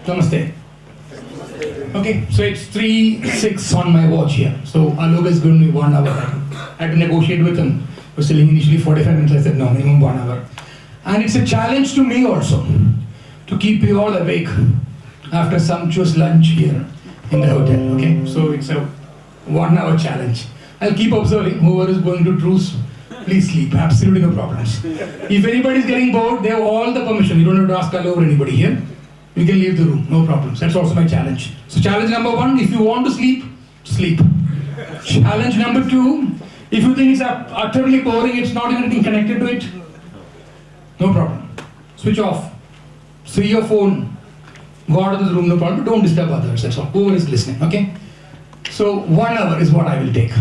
Namaste. Okay, so it's 3:06 on my watch here. So Alok is going to be 1 hour. I had to negotiate with him. He was telling initially 45 minutes. I said no, minimum 1 hour. And it's a challenge to me also to keep you all awake after sumptuous lunch here in the hotel. Okay, so it's a 1 hour challenge. I'll keep observing. Whoever is going to truce, please sleep. Absolutely no problems. If anybody is getting bored, they have all the permission. You don't have to ask Alok or anybody here. You can leave the room, no problems. That's also my challenge. So challenge number 1, if you want to sleep, sleep. Challenge number 2, if you think it's utterly boring, it's not even anything connected to it, no problem. Switch off. See your phone. Go out of this room, no problem. Don't disturb others, that's all. Whoever is listening, okay? So 1 hour is what I will take.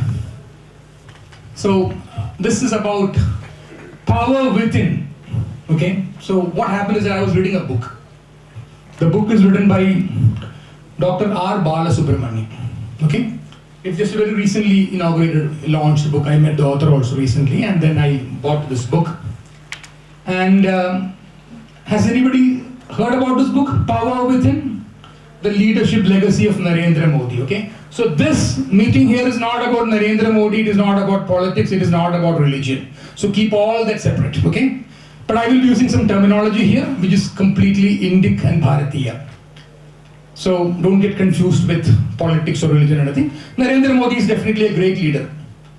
So this is about power within, okay? So what happened is that I was reading a book. The book is written by Dr. R. Balasubramanian. Okay? It's just very recently launched book. I met the author also recently, and then I bought this book. And has anybody heard about this book? Power Within? The Leadership Legacy of Narendra Modi. Okay? So this meeting here is not about Narendra Modi, it is not about politics, it is not about religion. So keep all that separate. Okay? But I will be using some terminology here which is completely Indic and Bharatiya. So don't get confused with politics or religion or anything. Narendra Modi is definitely a great leader.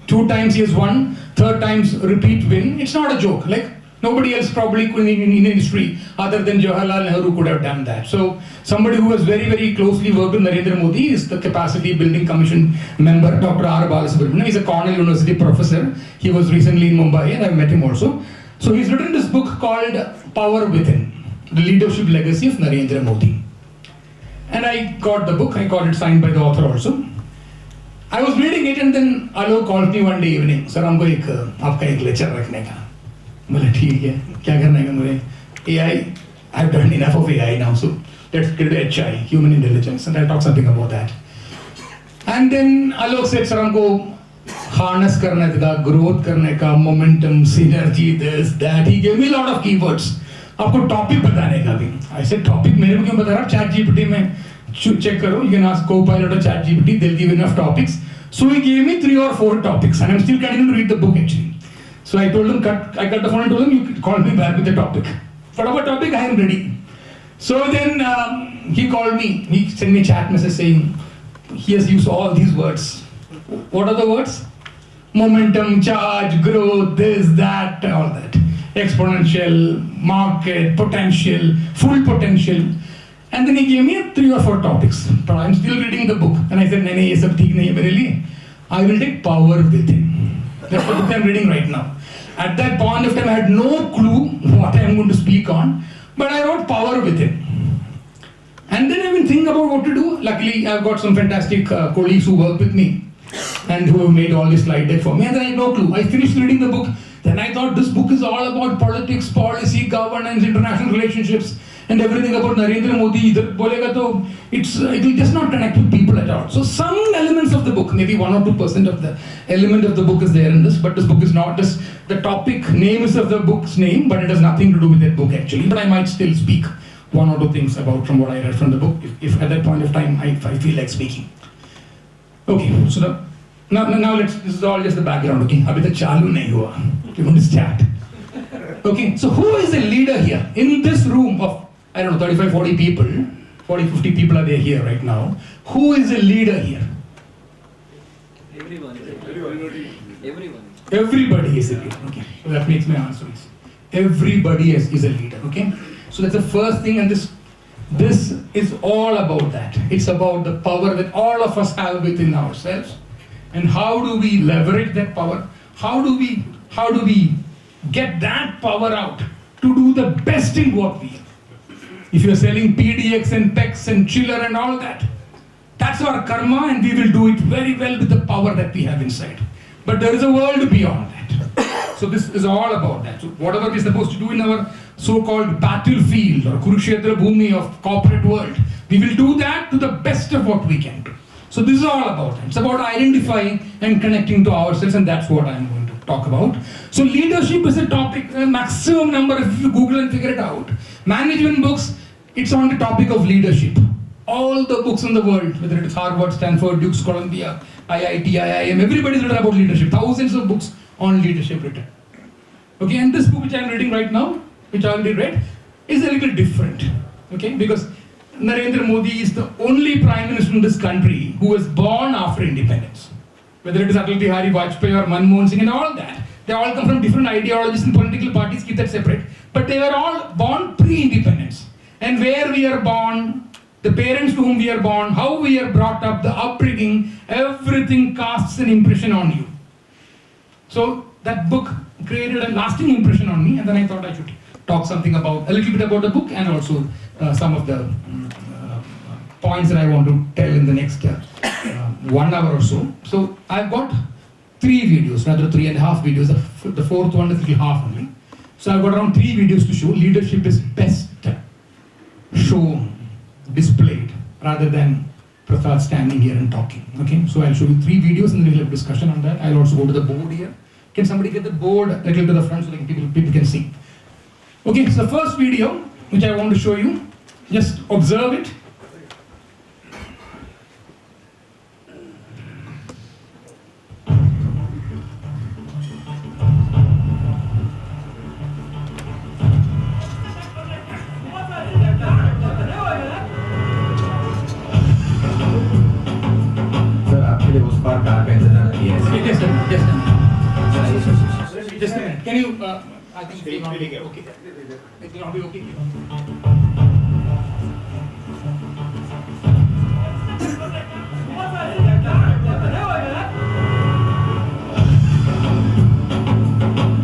2 times he has won, 3rd times repeat win. It's not a joke. Like nobody else probably in history other than Jawaharlal Nehru could have done that. So somebody who has very, very closely worked with Narendra Modi is the Capacity Building Commission member, Dr. R. Balasubramanian. He's a Cornell University professor. He was recently in Mumbai and I met him also. So he's written this book called Power Within, the Leadership Legacy of Narendra Modi. And I got the book, I got it signed by the author also. I was reading it and then Alok called me one day evening. Sir, हमको आपका एक lecture रखने का. बोला ठीक है, क्या करना है मुझे? AI, I've done enough of AI now, so let's get to HI, human intelligence, and I'll talk something about that. And then Alok said, sir, हमको harness करने का, growth करने का, momentum, synergy, this, that. He gave me a lot of keywords. आपको topic बताने का भी. I said topic मेरे को क्यों बता रहा? ChatGPT में check करो. You can ask Copilot or ChatGPT. They'll give enough topics. So he gave me 3 or 4 topics, and I'm still continuing to read the book actually. So I told him, I cut the phone and told him, you call me back with the topic. Whatever topic, I am ready. So then he called me. He sent me a chat message saying he has used all these words. What are the words? Momentum, charge, growth, this, that, all that. Exponential, market, potential, full potential. And then he gave me 3 or 4 topics. But I'm still reading the book. And I said, nahi, ye sab theek nahi hai mere liye. I will take Power Within. That's the book I'm reading right now. At that point of time, I had no clue what I'm going to speak on. But I wrote Power Within. And then I've been thinking about what to do. Luckily, I've got some fantastic colleagues who work with me and who have made all this slide deck for me. And then I had no clue. I finished reading the book. Then I thought this book is all about politics, policy, governance, international relationships, and everything about Narendra Modi. It will just not connect with people at all. So some elements of the book, maybe 1 or 2% of the element of the book is there in this, but this book is not just, the topic name is of the book's name, but it has nothing to do with that book actually. But I might still speak 1 or 2 things about from what I read from the book, if at that point of time I feel like speaking. Okay, so now this is all just the background, okay? Abhi tak chalu nahi hua. We're going to chat. Okay, so who is the leader here? In this room of, I don't know, 35, 40 people, 40, 50 people are there here right now. Who is the leader here? Everyone. Everybody is a leader, okay? So that makes my answer easy. Everybody is a leader, okay? So that's the first thing, and this is all about that. It's about the power that all of us have within ourselves. And how do we leverage that power? How do we get that power out to do the best in what we are? If you're selling PDX and PEX and chiller and all that, that's our karma, and we will do it very well with the power that we have inside. But there is a world beyond that. So this is all about that. So whatever we're supposed to do in our so-called battlefield or Kurukshetra Bhumi of corporate world, we will do that to the best of what we can do. So this is all about it. It's about identifying and connecting to ourselves, and that's what I'm going to talk about. So leadership is a topic, a maximum number, if you Google and figure it out. Management books, It's on the topic of leadership. All the books in the world, whether it is Harvard, Stanford, Duke's, Columbia, IIT, IIM, everybody's written about leadership. Thousands of books on leadership written. Okay, and this book which I'm reading right now, which I already read, is a little different. Okay, because Narendra Modi is the only Prime Minister in this country who was born after independence. Whether it is Atal Bihari Vajpayee or Manmohan Singh and all that, they all come from different ideologies and political parties, keep that separate. But they were all born pre-independence. And where we are born, the parents to whom we are born, how we are brought up, the upbringing, everything casts an impression on you. So that book created a lasting impression on me, and then I thought I should talk a little bit about the book, and also some of the points that I want to tell in the next 1 hour or so. So I've got 3 videos, rather 3.5 videos. The fourth one is a little half only. So I've got around 3 videos to show. Leadership is best shown, displayed, rather than Prasad standing here and talking. Okay, so I'll show you 3 videos and then we'll have a discussion on that. I'll also go to the board here. Can somebody get the board a little to the front so that people can see? Okay, so the first video which I want to show you, just observe it. Just a minute. Can you, I think it will not be okay. It will not be okay.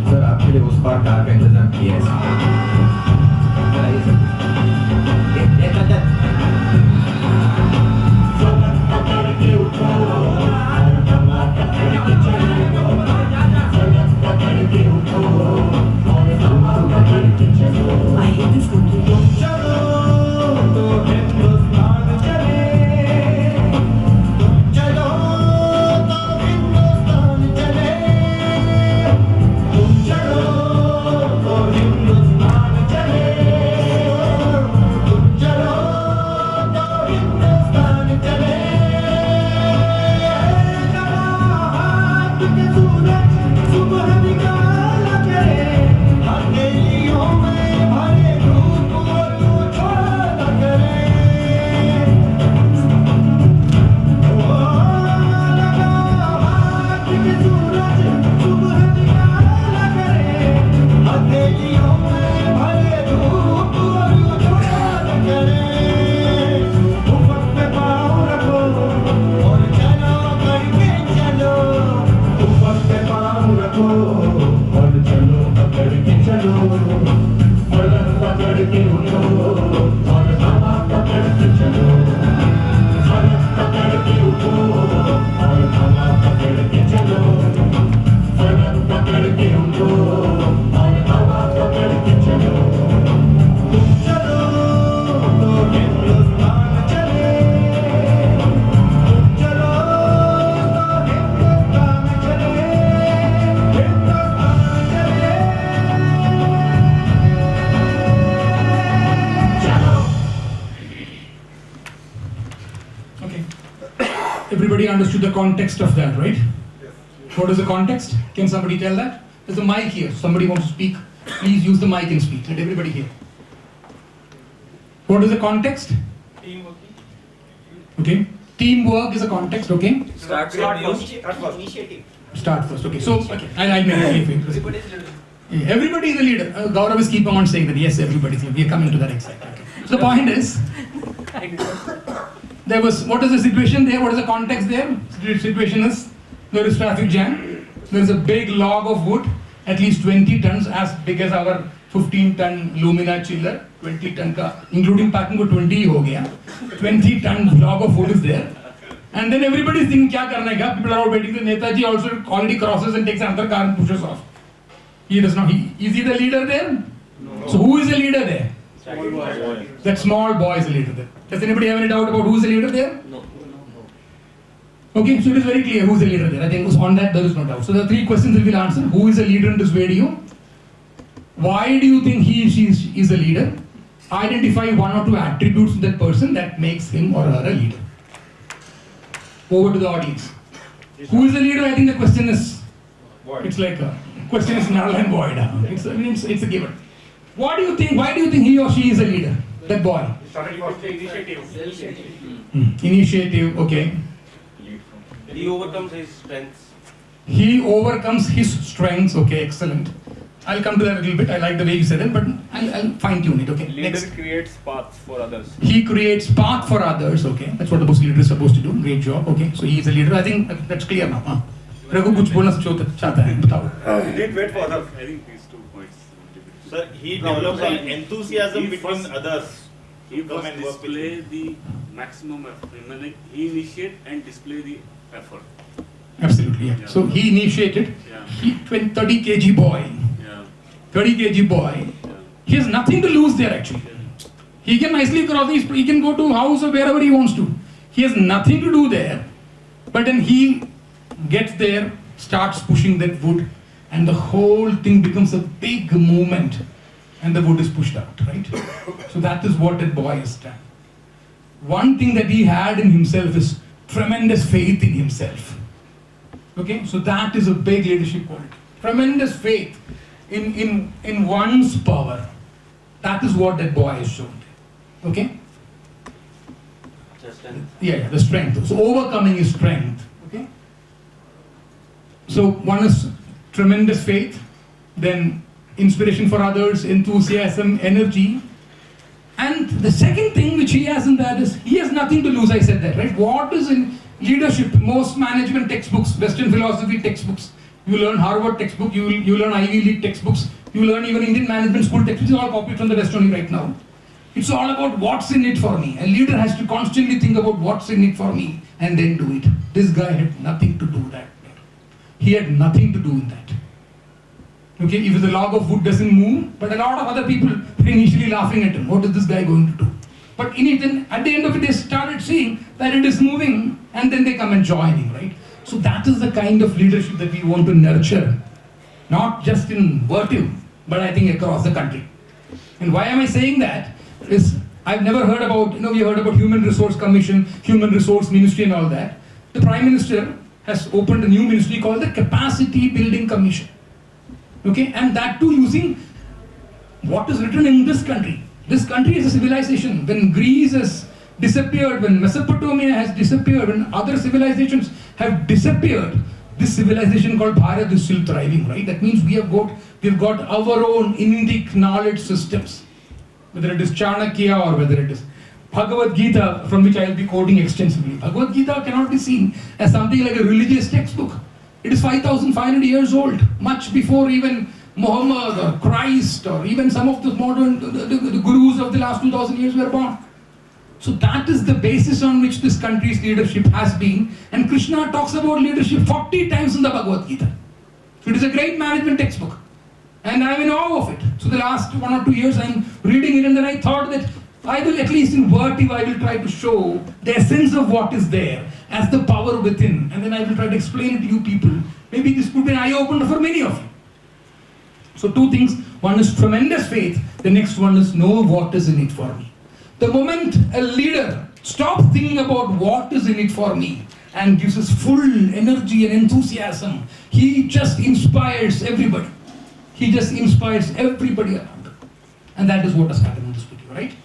Sir आपके लिए उस पार car का इंतजाम किया है Everybody understood the context of that, right? Yes. What is the context? Can somebody tell that? There's a mic here. Somebody wants to speak. Please use the mic and speak. Let everybody hear. What is the context? Teamwork. Okay. Teamwork is a context. Okay. Start first. Start first. Okay. So, okay. I'll make it. Everybody is a leader. Gaurav is keeping on saying that. Yes, everybody is. We are coming to that exact. Okay. So the point is, there was, what is the situation there? What is the context there? The situation is, there is traffic jam. There is a big log of wood, at least 20 tons, as big as our 15-ton Lumina chiller. 20 ton ka, including packing ko 20 ho gaya. 20-ton log of wood is there. And then everybody is thinking, kya karna hai? People are all waiting. The Netaji also already crosses and takes another car and pushes off. He does not. Is he the leader there? No. So who is the leader there? That small boy is the leader there. Does anybody have any doubt about who is the leader there? No. Okay, so it is very clear who is the leader there. I think on that there is no doubt. So the 3 questions we will answer. Who is the leader in this video? Why do you think he is a leader? identify one or two attributes in that person that makes him or her a leader. Over to the audience. Who is the leader? I think the question is, it's like a question is null and void. It's a given. What do you think? Why do you think he or she is a leader? That boy. Initiative, okay. He overcomes his strengths. He overcomes his strengths, okay, excellent. I'll come to that a little bit. I like the way you said it, but I'll fine tune it, okay. Leader Next. creates paths for others. He creates path for others, okay. That's what the boss leader is supposed to do. Great job, okay. So he is a leader. I think that's clear now. Huh? Raghu कुछ बोलना चाहता है, बताओ. He didn't wait for others. I think these 2 points. Sir, he develops an enthusiasm He between first- others. He to come first and work with display him. the maximum effort. I mean, like, he initiate and display the effort. Absolutely, yeah. So he initiated. Yeah. He 30 kg boy. Yeah. 30 kg boy. Yeah. He has nothing to lose there actually. He can nicely cross. He can go to house or wherever he wants to. He has nothing to do there. But then he gets there, starts pushing that wood, and the whole thing becomes a big movement, and the wood is pushed out, right? So that is what that boy has done. One thing that he had in himself is tremendous faith in himself. Okay, so that is a big leadership quality. Tremendous faith in one's power. That is what that boy has shown. Okay? Just an Yeah, the strength. So overcoming is strength. Okay? So one is tremendous faith, then inspiration for others, enthusiasm, energy. And the second thing which he has in that is he has nothing to lose. I said that, right? What is in leadership? Most management textbooks, Western philosophy textbooks, you learn Harvard textbook, you learn Ivy League textbooks, you learn even Indian management school textbooks, all copied from the West only right now. It's all about what's in it for me. A leader has to constantly think about what's in it for me and then do it. This guy had nothing to do that. He had nothing to do in that. Okay, if the log of wood doesn't move, but a lot of other people were initially laughing at him. What is this guy going to do? But in it, then at the end of it, they started seeing that it is moving, and then they come and join him, right? So that is the kind of leadership that we want to nurture, not just in Vertiv, but I think across the country. And why am I saying that? Is I've never heard about, we heard about Human Resource Commission, Human Resource Ministry and all that. The Prime Minister has opened a new ministry called the Capacity Building Commission. Okay, and that too using what is written in this country. This country is a civilization. When Greece has disappeared, when Mesopotamia has disappeared, when other civilizations have disappeared, this civilization called Bharat is still thriving, right? That means we've got our own Indic knowledge systems. Whether it is Chanakya or whether it is Bhagavad Gita, from which I will be quoting extensively. Bhagavad Gita cannot be seen as something like a religious textbook. It is 5,500 years old, much before even Muhammad or Christ or even some of the modern the gurus of the last 2,000 years were born. So that is the basis on which this country's leadership has been. And Krishna talks about leadership 40 times in the Bhagavad Gita. So it is a great management textbook. And I am in awe of it. So the last 1 or 2 years I am reading it, and then I thought that I will, at least in Vertiv, I will try to show the essence of what is there as the power within. And then I will try to explain it to you people. Maybe this could be an eye-opener for many of you. So 2 things. One is tremendous faith. The next one is know what is in it for me. The moment a leader stops thinking about what is in it for me and gives his full energy and enthusiasm, he just inspires everybody. He just inspires everybody around him. And that is what has happened in this video, right?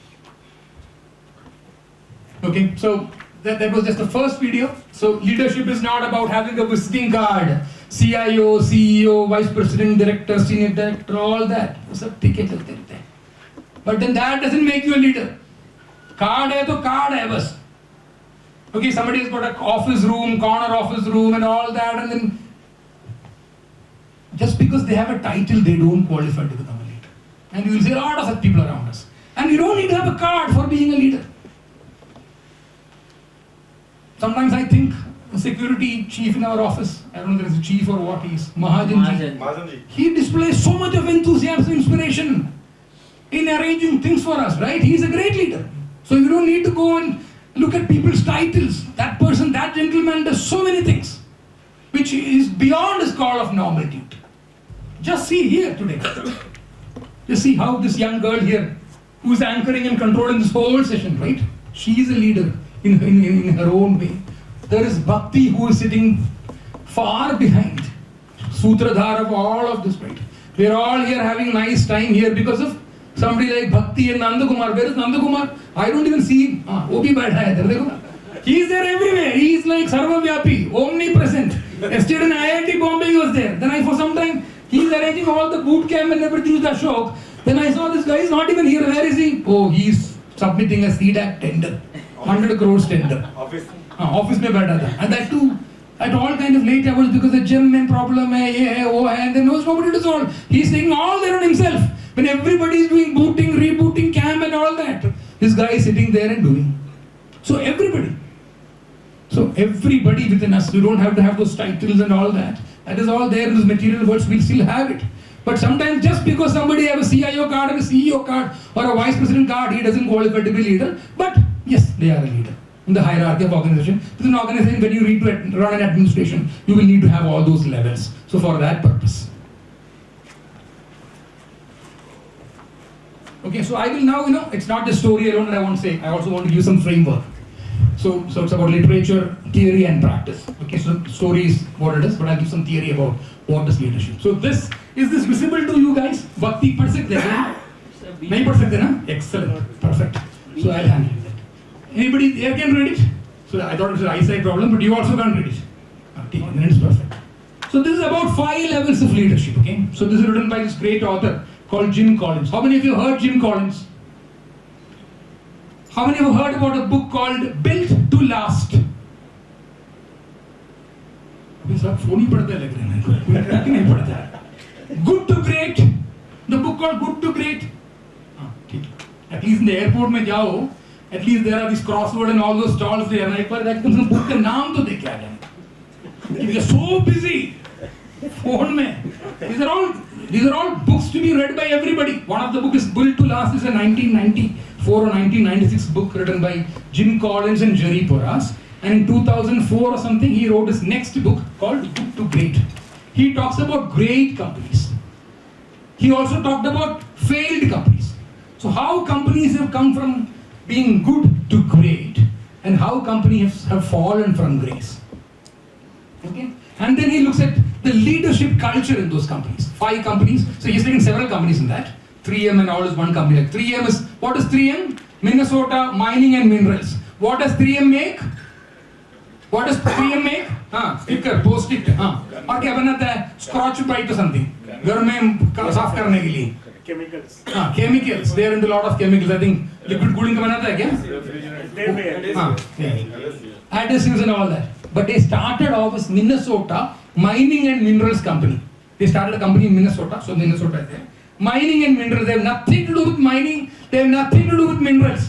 Okay, so that was just the first video. So leadership is not about having a visiting card. CIO, CEO, Vice President, Director, Senior Director, all that. But then that doesn't make you a leader. Card hai to card hai bas. Okay, somebody has got an office room, corner office room and all that, and then just because they have a title, they don't qualify to become a leader. And you will see a lot of such people around us. And you don't need to have a card for being a leader. Sometimes I think the security chief in our office, I don't know if it's a chief or what he is, Mahajanji. He displays so much of enthusiasm, inspiration in arranging things for us, right? He is a great leader. So you don't need to go and look at people's titles. That person, that gentleman does so many things, which is beyond his call of normalitude. Just see here today. Just see how this young girl here, who's anchoring and controlling this whole session, right? She is a leader in her own way. There is Bhakti who is sitting far behind, Sutradhar of all of this, right? We are all here having nice time here because of somebody like Bhakti and Nandakumar. Where is Nandakumar? I don't even see him. Obi baitha hai there. He is there everywhere. He is like Sarvavyapi, omnipresent. Yesterday in IIT Bombay he was there. Then for some time, he is arranging all the boot camp and everything with Ashok. Then I saw this guy is not even here. Where is he? Oh, he is submitting a CDAC tender. 100 crores tender. Office mein baitha tha. And that too, at all kind of late hours because the gym mein problem hai, ye hai, wo hai, and there knows nobody to solve. He is taking all there on himself. When everybody is doing booting, rebooting camp and all that, this guy is sitting there and doing. So everybody within us, you don't have to have those titles and all that. That is all there in this material world, we'll still have it. But sometimes just because somebody has a CIO card or a CEO card or a vice president card, he doesn't qualify to be leader. But yes, they are a leader in the hierarchy of organization. This is an organization, when you need to run an administration, you will need to have all those levels. So for that purpose. Okay, so I will now, it's not the story alone that I want to say. I also want to give some framework. So it's about literature, theory and practice. Okay, so story is what it is, but I'll give some theory about what is leadership. So is this visible to you guys? Bhakti pad sakte hain? Nahi pad sakte na? Excellent, perfect. So I'll handle that. Anybody here can read it? So I thought it was an eyesight problem, but you also can't read it. Okay, then it's perfect. So this is about 5 levels of leadership, okay? So this is written by this great author called Jim Collins. How many of you heard Jim Collins? How many of you heard about a book called Built to Last? Good to Great. The book called Good to Great. At least in the airport mein jao, at least there are these crossword and all those stalls there. And I that comes book ka naam to dekh ke aa jayenge. If you are so busy, phone mein. These are all books to be read by everybody. One of the books is Built to Last. Is a 1994 or 1996 book written by Jim Collins and Jerry Porras. And in 2004 or something, he wrote his next book called Good to Great. He talks about great companies. He also talked about failed companies. So how companies have come from being good to great, and how companies have fallen from grace. Okay? And then he looks at the leadership culture in those companies. 5 companies. So he's taking several companies in that. 3M and all is one company. Like 3M is, what is 3M? Minnesota Mining and Minerals. What does 3M make? What does 3M make? Sticker, post-it. और क्या बनाता है? Scotch Brite or something. घर में साफ करने के लिए. Chemicals. Chemicals. They are into a lot of chemicals. I think liquid cooling का बनाता है क्या? Adhesives and all that. But they started off as Minnesota Mining and Minerals Company. They started a company in Minnesota, so Minnesota is there. Mining and minerals, they have nothing to do with mining, they have nothing to do with minerals.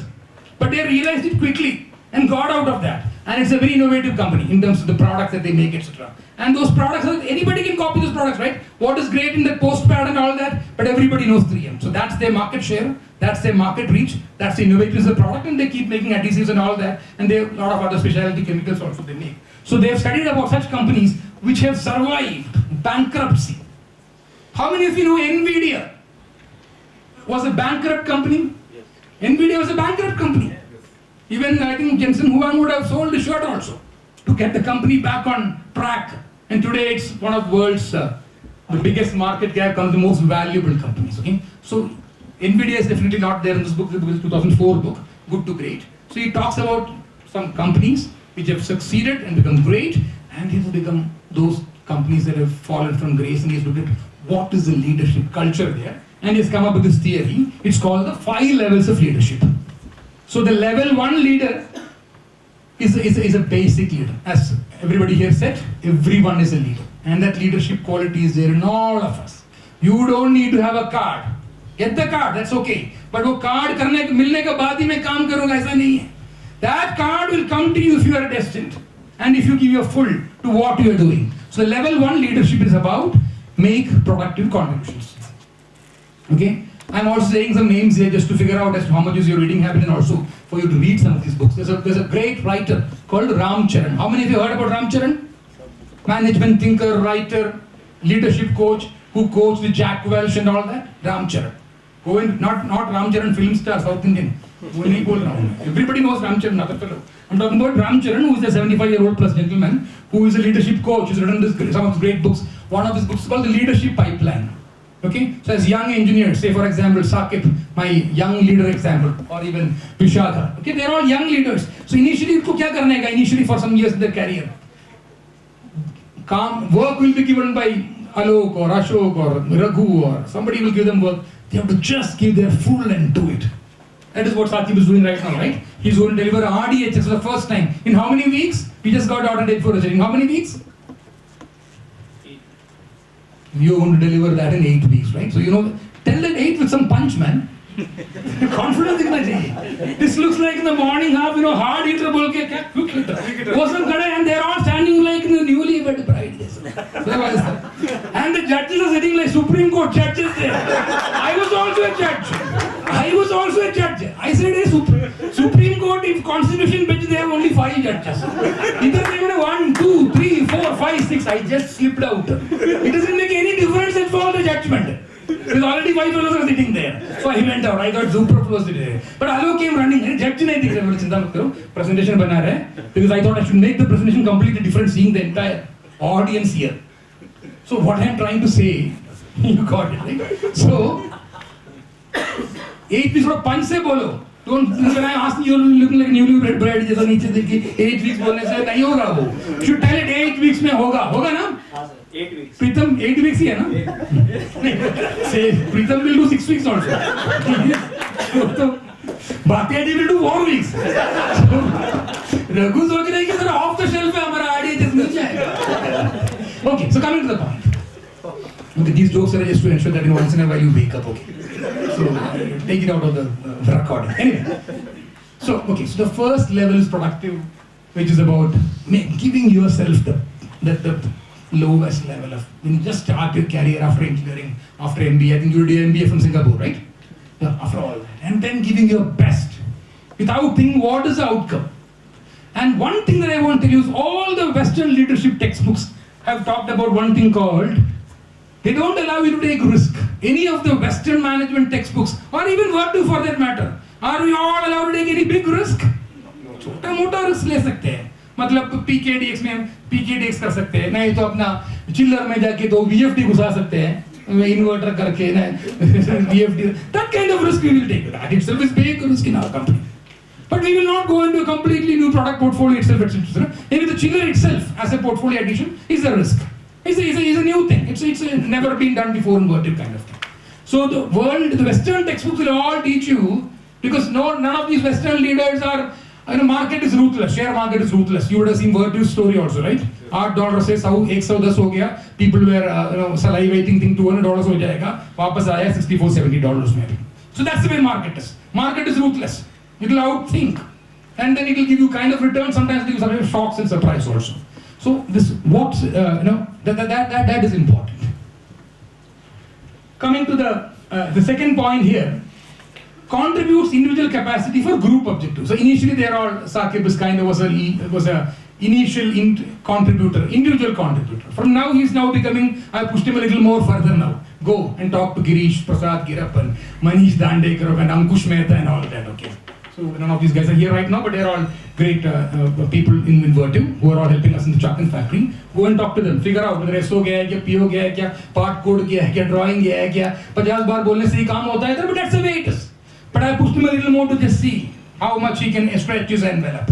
But they realized it quickly and got out of that. And it's a very innovative company in terms of the products that they make, etc. And those products, anybody can copy those products, right? What is great in the postpad and all that, but everybody knows 3M. So that's their market share, that's their market reach, that's the innovativeness of the product, and they keep making adhesives and all that, and they have a lot of other specialty chemicals also they make. So they have studied about such companies which have survived bankruptcy. How many of you know NVIDIA was a bankrupt company? Yes. NVIDIA was a bankrupt company. Even I think Jensen Huang would have sold the shirt also to get the company back on track. And today it's one of the world's the biggest market cap, the most valuable companies. Okay, so NVIDIA is definitely not there in this book. This is 2004 book, Good to Great. So he talks about some companies which have succeeded and become great, and he has become those companies that have fallen from grace, and he has looked at what is the leadership culture there, and he has come up with this theory. It's called the 5 levels of leadership. So the level 1 leader is a basic leader. As everybody here said, everyone is a leader, and that leadership quality is there in all of us. You don't need to have a card. Get the card, that's okay. But वो card मिलने के बाद ही मैं काम करूँगा ऐसा नहीं है. That card will come to you if you are destined, and if you give your full to what you are doing. So level 1 leadership is about make productive contributions. Okay, I'm also saying some names here just to figure out as to how much is your reading habit, and also for you to read some of these books. There's a great writer called Ram Charan. How many of you heard about Ram Charan? Management thinker, writer, leadership coach, who coached with Jack Welch and all that. Ram Charan. Go in, not Ramcharan film star, South Indian. वो नहीं बोल रहा हूँ मैं. Everybody knows Ramcharan, another fellow. I'm talking about Ramcharan, who is a 75-year-old plus gentleman, who is a leadership coach, who's written some of his great books. One of his books is called The Leadership Pipeline. Okay, so as young engineers, say for example Sakib, my young leader example, or even Vishaka. Okay, they're all young leaders. So initially, उनको क्या करना है? Initially for some years in their career, work will be given by Alok or Ashok or Raghu or somebody will give them work. They have to just give their full and do it. That is what Sakib is doing right now, right? He's going to deliver a RDHS for the first time. In how many weeks? We just got order date for it. In how many weeks? You're going to deliver that in 8 weeks, right? So, tell that 8 with some punch, man. Confidence दिखना चाहिए. This looks like in the morning half, hard hitter बोल के क्या quick hitter. वो सब खड़े and they're all standing like the newlywed bride. And the judges are sitting like Supreme Court judges there. I was also a judge. I said, hey, Supreme Court, if Constitution bench, they have only 5 judges. Either they have 1, 2, 3, 4, 5, 6. I just slipped out. It doesn't make any difference as for the judgment. There's already 5 fellows sitting there. So I went out. I got superfluous today. But Alok came running. Judge nahi dikh raha. Chinta mat karo. Presentation bana raha hai. Because I thought I should make the presentation completely different, seeing the entire audience here. So what I'm trying to say, you got it, right? So 8 weeks for punch se bolo. Don't, when I ask you, you're looking like newlywed bride. जैसा नीचे देखिए 8 weeks बोलने से नहीं हो रहा वो. Should tell it 8 weeks में होगा ना? 8 weeks. Pritam 8 weeks ही है ना? Say Pritam will do 6 weeks also. तो Bhatia ji will do 4 weeks. Raghu सोच रहा है कि जरा off the shelf है हमारा आइडिया जिस मिल जाएगा. Okay, so coming to the point. Okay, these jokes are just to ensure that once in a while you wake up. Okay, so take it out of the recording. Anyway, so the first level is productive, which is about giving yourself the lowest level of when you just start your career after engineering, after MBA. I think you did MBA from Singapore, right? Yeah, after all that, and then giving your best without thinking what is the outcome. And one thing that I want to tell you is all the Western leadership textbooks have talked about one thing called, they don't allow you to take risk. Any of the Western management textbooks, or even Virtu for that matter, are we all allowed to take any big risk? छोटा मोटा risk ले सकते हैं. मतलब PKDX में PKDX कर सकते हैं. नहीं तो अपना चिल्लर में जाके तो VFD घुसा सकते हैं. इन्वर्टर करके ना VFD. That kind of risk we will take. That itself is big risk in our company. But we will not go into a completely new product portfolio itself, etc. Maybe the chiller itself as a portfolio addition is a risk. It's a new thing. It's never been done before in Virtu kind of thing. So the Western textbooks will all teach you, because none of these Western leaders are, market is ruthless, share market is ruthless. You would have seen Virtu's story also, right? $8 से 110 हो गया. People were salivating, think $200 हो जाएगा. वापस आया $64-70 में. So that's the way market is. Market is ruthless. It will outthink, and then it will give you kind of return. Sometimes it will give you shocks and surprise also. So this that is important. Coming to the second point here, contributes individual capacity for group objectives. So initially they are all, Sakib is kind of was a initial contributor, individual contributor. From now he is now becoming, I pushed him a little more further now. Go and talk to Girish, Prasad Girappan, Manish Dandekar and Ankush Mehta and all that. Okay. So none of these guys are here right now, but they are all great people in Virtu who are all helping us in the Chakan factory. Go and talk to them. Figure out whether SO गया है क्या, PO गया है क्या, part code गया है क्या, drawing गया है क्या. 50 बार बोलने से ही काम होता है, but that's the way it is. But I pushed him a little more to just see how much he can stretch his envelope.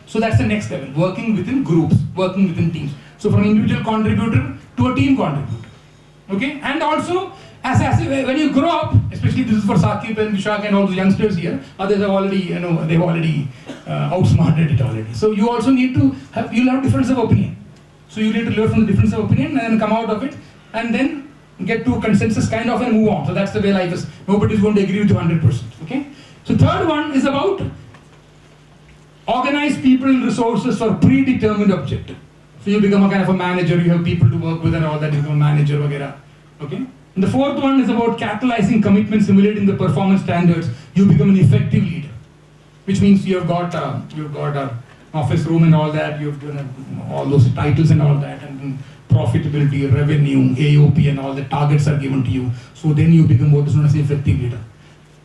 So that's the next level, working within groups, working within teams. So from individual contributor to a team contributor. Okay, and also as when you grow up, especially this is for Sakib and Vishak and all the youngsters here, others have already, they've already outsmarted it already. So you also need to you'll have difference of opinion. So you need to learn from the difference of opinion and then come out of it, and then get to consensus kind of and move on. So that's the way life is. Nobody is going to agree with you 100%. Okay. So third one is about organize people and resources for predetermined objective. So you become a kind of a manager, you have people to work with and all that, you become a manager, vagera. Okay? And the fourth one is about catalyzing commitment, simulating the performance standards. You become an effective leader, which means you have got a office room and all that, you have done all those titles and all that, and profitability, revenue, AOP and all the targets are given to you. So then you become what is known as an effective leader.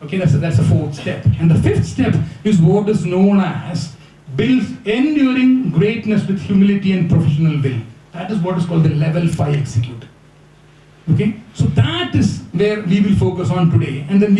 Okay, that's the fourth step. And the fifth step is what is known as builds enduring greatness with humility and professional will. That is what is called the level 5 executive. Okay, so that is where we will focus on today, and then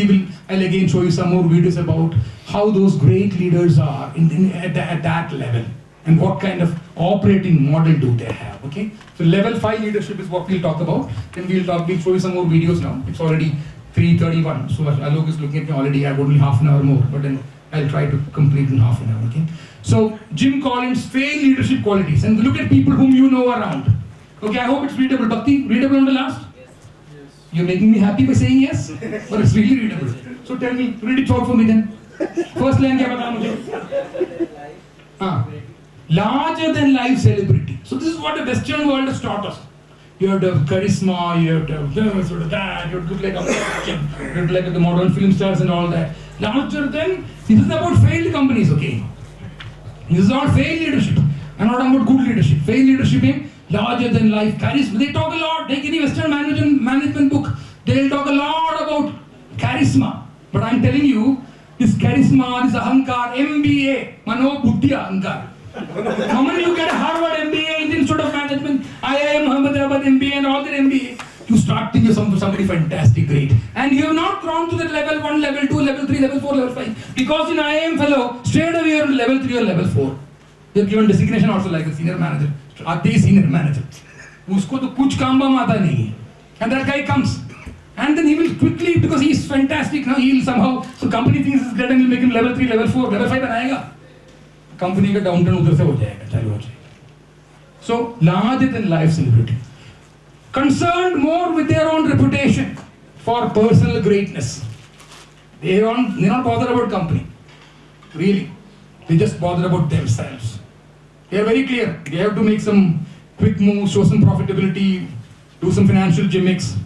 I'll again show you some more videos about how those great leaders are at that level and what kind of operating model do they have. Okay, so level 5 leadership is what we'll talk about. Then we'll show you some more videos now. It's already 3:31, so Alok is looking at me already. I have only half an hour more, but then I'll try to complete in half an hour. Okay, so Jim Collins' failed leadership qualities, and look at people whom you know around. Okay, I hope it's readable. Bhakti, readable on the last? You're making me happy by saying yes, but it's really readable. So tell me, read it out for me then. First line क्या बता मुझे? Larger than life celebrity. So this is what the Western world has taught us. You have to have charisma, you have to have this, you have to have that, you have to look like a you have to like the modern film stars and all that. Larger than, this is about failed companies, okay? This is not failed leadership. I'm not talking about good leadership. Failed leadership means larger than life charisma. They talk a lot. Take any Western management book. They'll talk a lot about charisma. But I'm telling you, this charisma, this ahankar, MBA, Mano Buddhi Ahankar. The moment you get a Harvard MBA, Indian Institute of Management, IIM Ahmedabad MBA and all that MBA, you start thinking of somebody fantastic, great. And you have not gone to that level 1, level 2, level 3, level 4, level 5. Because in IIM fellow, straight away you're level 3 or level 4. You're given designation also like a senior manager. Aate senior manager. Usko to kuch kaam bam aata nahi hai. And that guy comes. And then he will quickly, because he is fantastic, now he will somehow, so company thinks he's great and will make him level 3, level 4, level 5 बनाएगा. Company का downturn उधर से हो जाएगा, चालू हो जाएगा. So, larger than life celebrity. Concerned more with their own reputation for personal greatness. They're not bothered about company. Really. They just bother about themselves. They are very clear. They have to make some quick moves, show some profitability, do some financial gimmicks,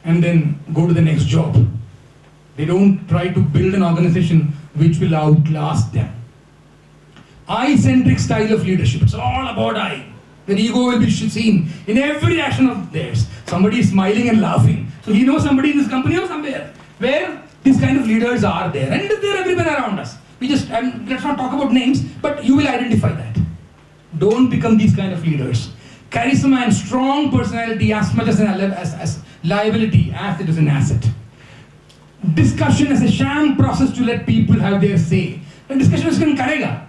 and then go to the next job. They don't try to build an organization which will outlast them. I-centric style of leadership. It's all about I. Their ego will be seen in every action of theirs. Somebody is smiling and laughing. So he knows somebody in this company or somewhere where these kind of leaders are there. And they're everywhere around us. Let's not talk about names, but you will identify that. Don't become these kind of leaders. Charisma and strong personality as much as liability as it is an asset. Discussion is a sham process to let people have their say. And discussion is going to karega.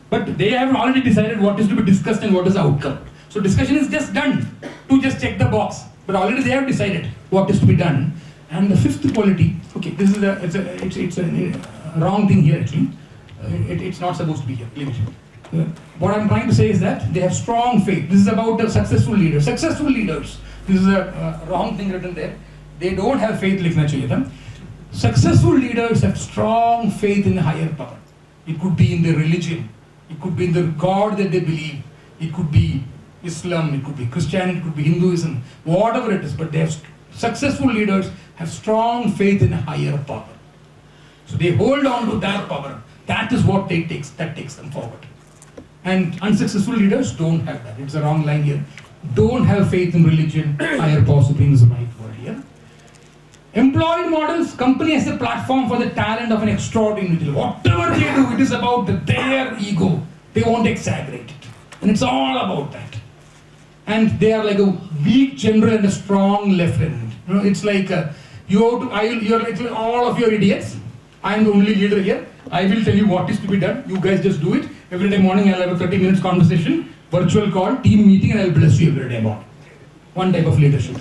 But they have already decided what is to be discussed and what is the outcome. So discussion is just done to just check the box. But already they have decided what is to be done. And the fifth quality, okay, this is it's a wrong thing here actually. It's not supposed to be here. Leave it. What I'm trying to say is that they have strong faith. This is about the successful leaders. Successful leaders. This is a wrong thing written there. They don't have faith. Likhna chahiye tha. Successful leaders have strong faith in a higher power. It could be in their religion. It could be in the God that they believe. It could be Islam. It could be Christianity. It could be Hinduism. Whatever it is. But they have successful leaders have strong faith in a higher power. So they hold on to that power. That is what takes them forward. And unsuccessful leaders don't have that. It's a wrong line here. Don't have faith in religion. Higher power supreme is the right word here. Employed models, company as a platform for the talent of an extraordinary individual. Whatever they do, it is about their ego. They won't exaggerate it. And it's all about that. And they are like a weak general and a strong lieutenant. You know, it's like you're like all of your idiots. I'm the only leader here. I will tell you what is to be done. You guys just do it. Every day morning I'll have a 30 minutes conversation, virtual call, team meeting, and I'll bless you every day morning. One type of leadership.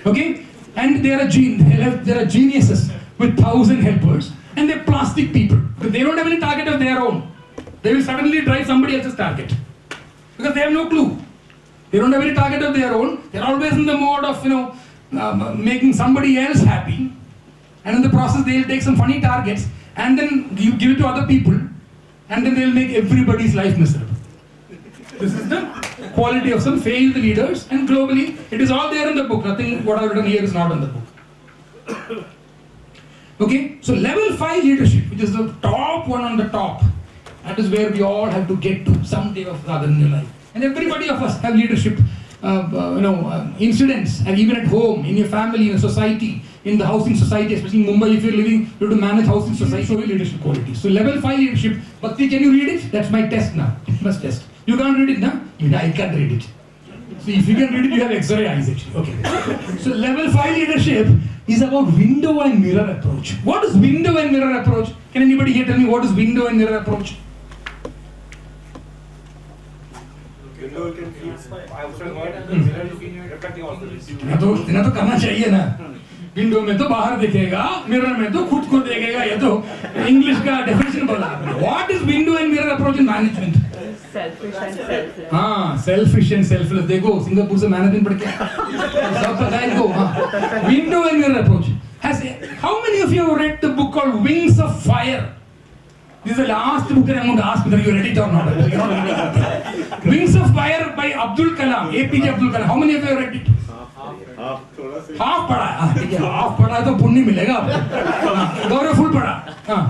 Okay? And there are geniuses with 1,000 helpers, and they're plastic people. They don't have any target of their own. They will suddenly drive somebody else's target. Because they have no clue. They don't have any target of their own. They're always in the mode of, making somebody else happy. And in the process, they'll take some funny targets and then give it to other people, and then they'll make everybody's life miserable. This is the quality of some failed leaders, and globally, it is all there in the book. Nothing what I've written here is not in the book. Okay, so level 5 leadership, which is the top one on the top, that is where we all have to get to someday of the other in your life. And everybody of us have leadership incidents, and even at home, in your family, in your society, in the housing society, especially in Mumbai, if you're living, you have to manage housing society, show your leadership qualities. So level 5 leadership, Bhakti, can you read it? That's my test now. You must test. You can't read it now? I can't read it. So if you can read it, you have X-ray eyes actually. Okay. So level 5 leadership is about window and mirror approach. What is window and mirror approach? Can anybody here tell me what is window and mirror approach? Window can see outside world and the mirror looking at reflecting off the receiver. इतना तो करना चाहिए ना. Window में तो बाहर दिखेगा, mirror में तो खुद को देखेगा. ये तो इंग्लिश का डेफिनेशन बोला आपने. What is window and mirror approach in management? Selfish and selfless. हाँ, selfish and selfless. देखो सिंगापुर से मैनेजमेंट पढ़ के सब पता है इनको. हाँ, window and mirror approach. How many of you have read the book called Wings of Fire? This is the last book that I'm going to ask whether you read it or not. You're not reading it. Wings of Fire by Abdul Kalam, APJ Abdul Kalam. How many of you have read it? Half पढ़ा है. हाँ, ठीक है. Half पढ़ा है तो पुण्य मिलेगा आपको. गौरव फुल पढ़ा. हाँ,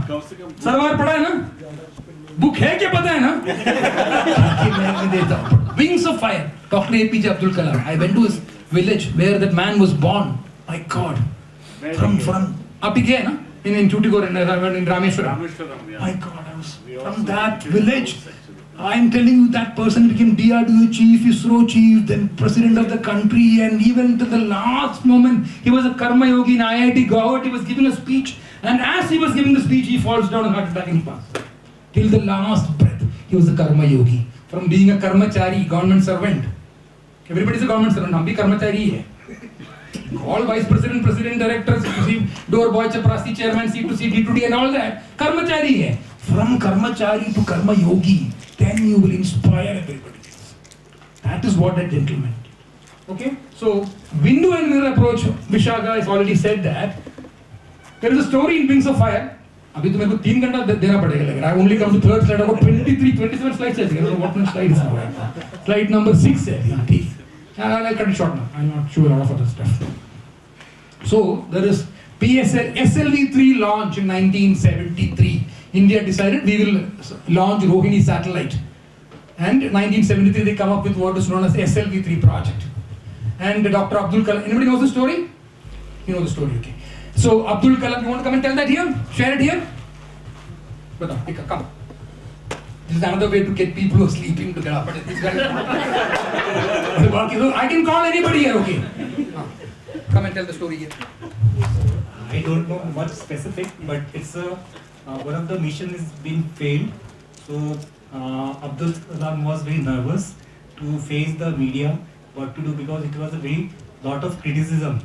सरवार पढ़ा है ना? बुक है क्या पता है ना? मैं देता हूँ. Wings of Fire, Dr. APJ Abdul Kalam. I went to his village where that man was born. My God. From आप ही गए ना? In Tuticorin, in Rameshwaram. Yeah. My God, I was from that village. I'm telling you, that person became DRDO chief, ISRO chief, then president of the country, and even to the last moment, he was a karma yogi in IIT Gauhati. He was giving a speech, and as he was giving the speech, he falls down and heart attack and he passes. Till the last breath, he was a karma yogi. From being a karmachari, government servant. Everybody is a government servant. हम भी कर्मचारी है. All vice president, president, directors, door boy, chaprasi, chairman, C2C, D2D, and all that. Karmachari hai. From karmachari to karma yogi, then you will inspire everybody. That is what that gentleman did. Okay? So, window and mirror approach, Vishaka has already said that. There is a story in Wings of Fire. अभी तो मेरे को 3 घंटा देना पड़ेगा लेकिन I only come to third slide. I've got 27 slides. I don't know what my slide is now. Slide number 6 है. ठीक. I'll cut it short now. I'm not sure a lot of other stuff. So there is SLV-3 launch in 1973. India decided we will launch Rohini satellite. And in 1973 they come up with what is known as SLV-3 project. And Dr. Abdul Kalam, anybody knows the story? You know the story, okay. So Abdul Kalam, you want to come and tell that here? Share it here? Come. This is another way to get people who are sleeping to get up. I can call anybody here, okay? Come and tell the story here. I don't know much specific, but it's one of the missions is being failed. So Abdul Kalam was very nervous to face the media, what to do, because it was a very lot of criticism.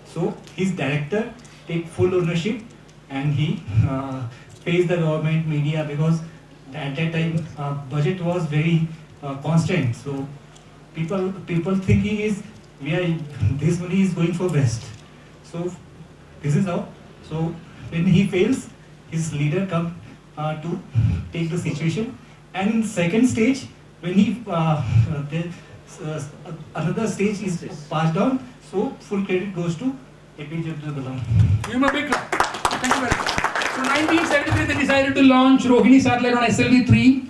So his director take full ownership and he faced the government media, because at that time budget was very constant. So people thinking is this money is going for West. So this is how. So when he fails, his leader come to take the situation. And in second stage, when he another stage is passed on, so full credit goes to APJ Abdul Kalam. Give him a big clap. Thank you very much. So 1973 they decided to launch Rohini satellite on SLV-3.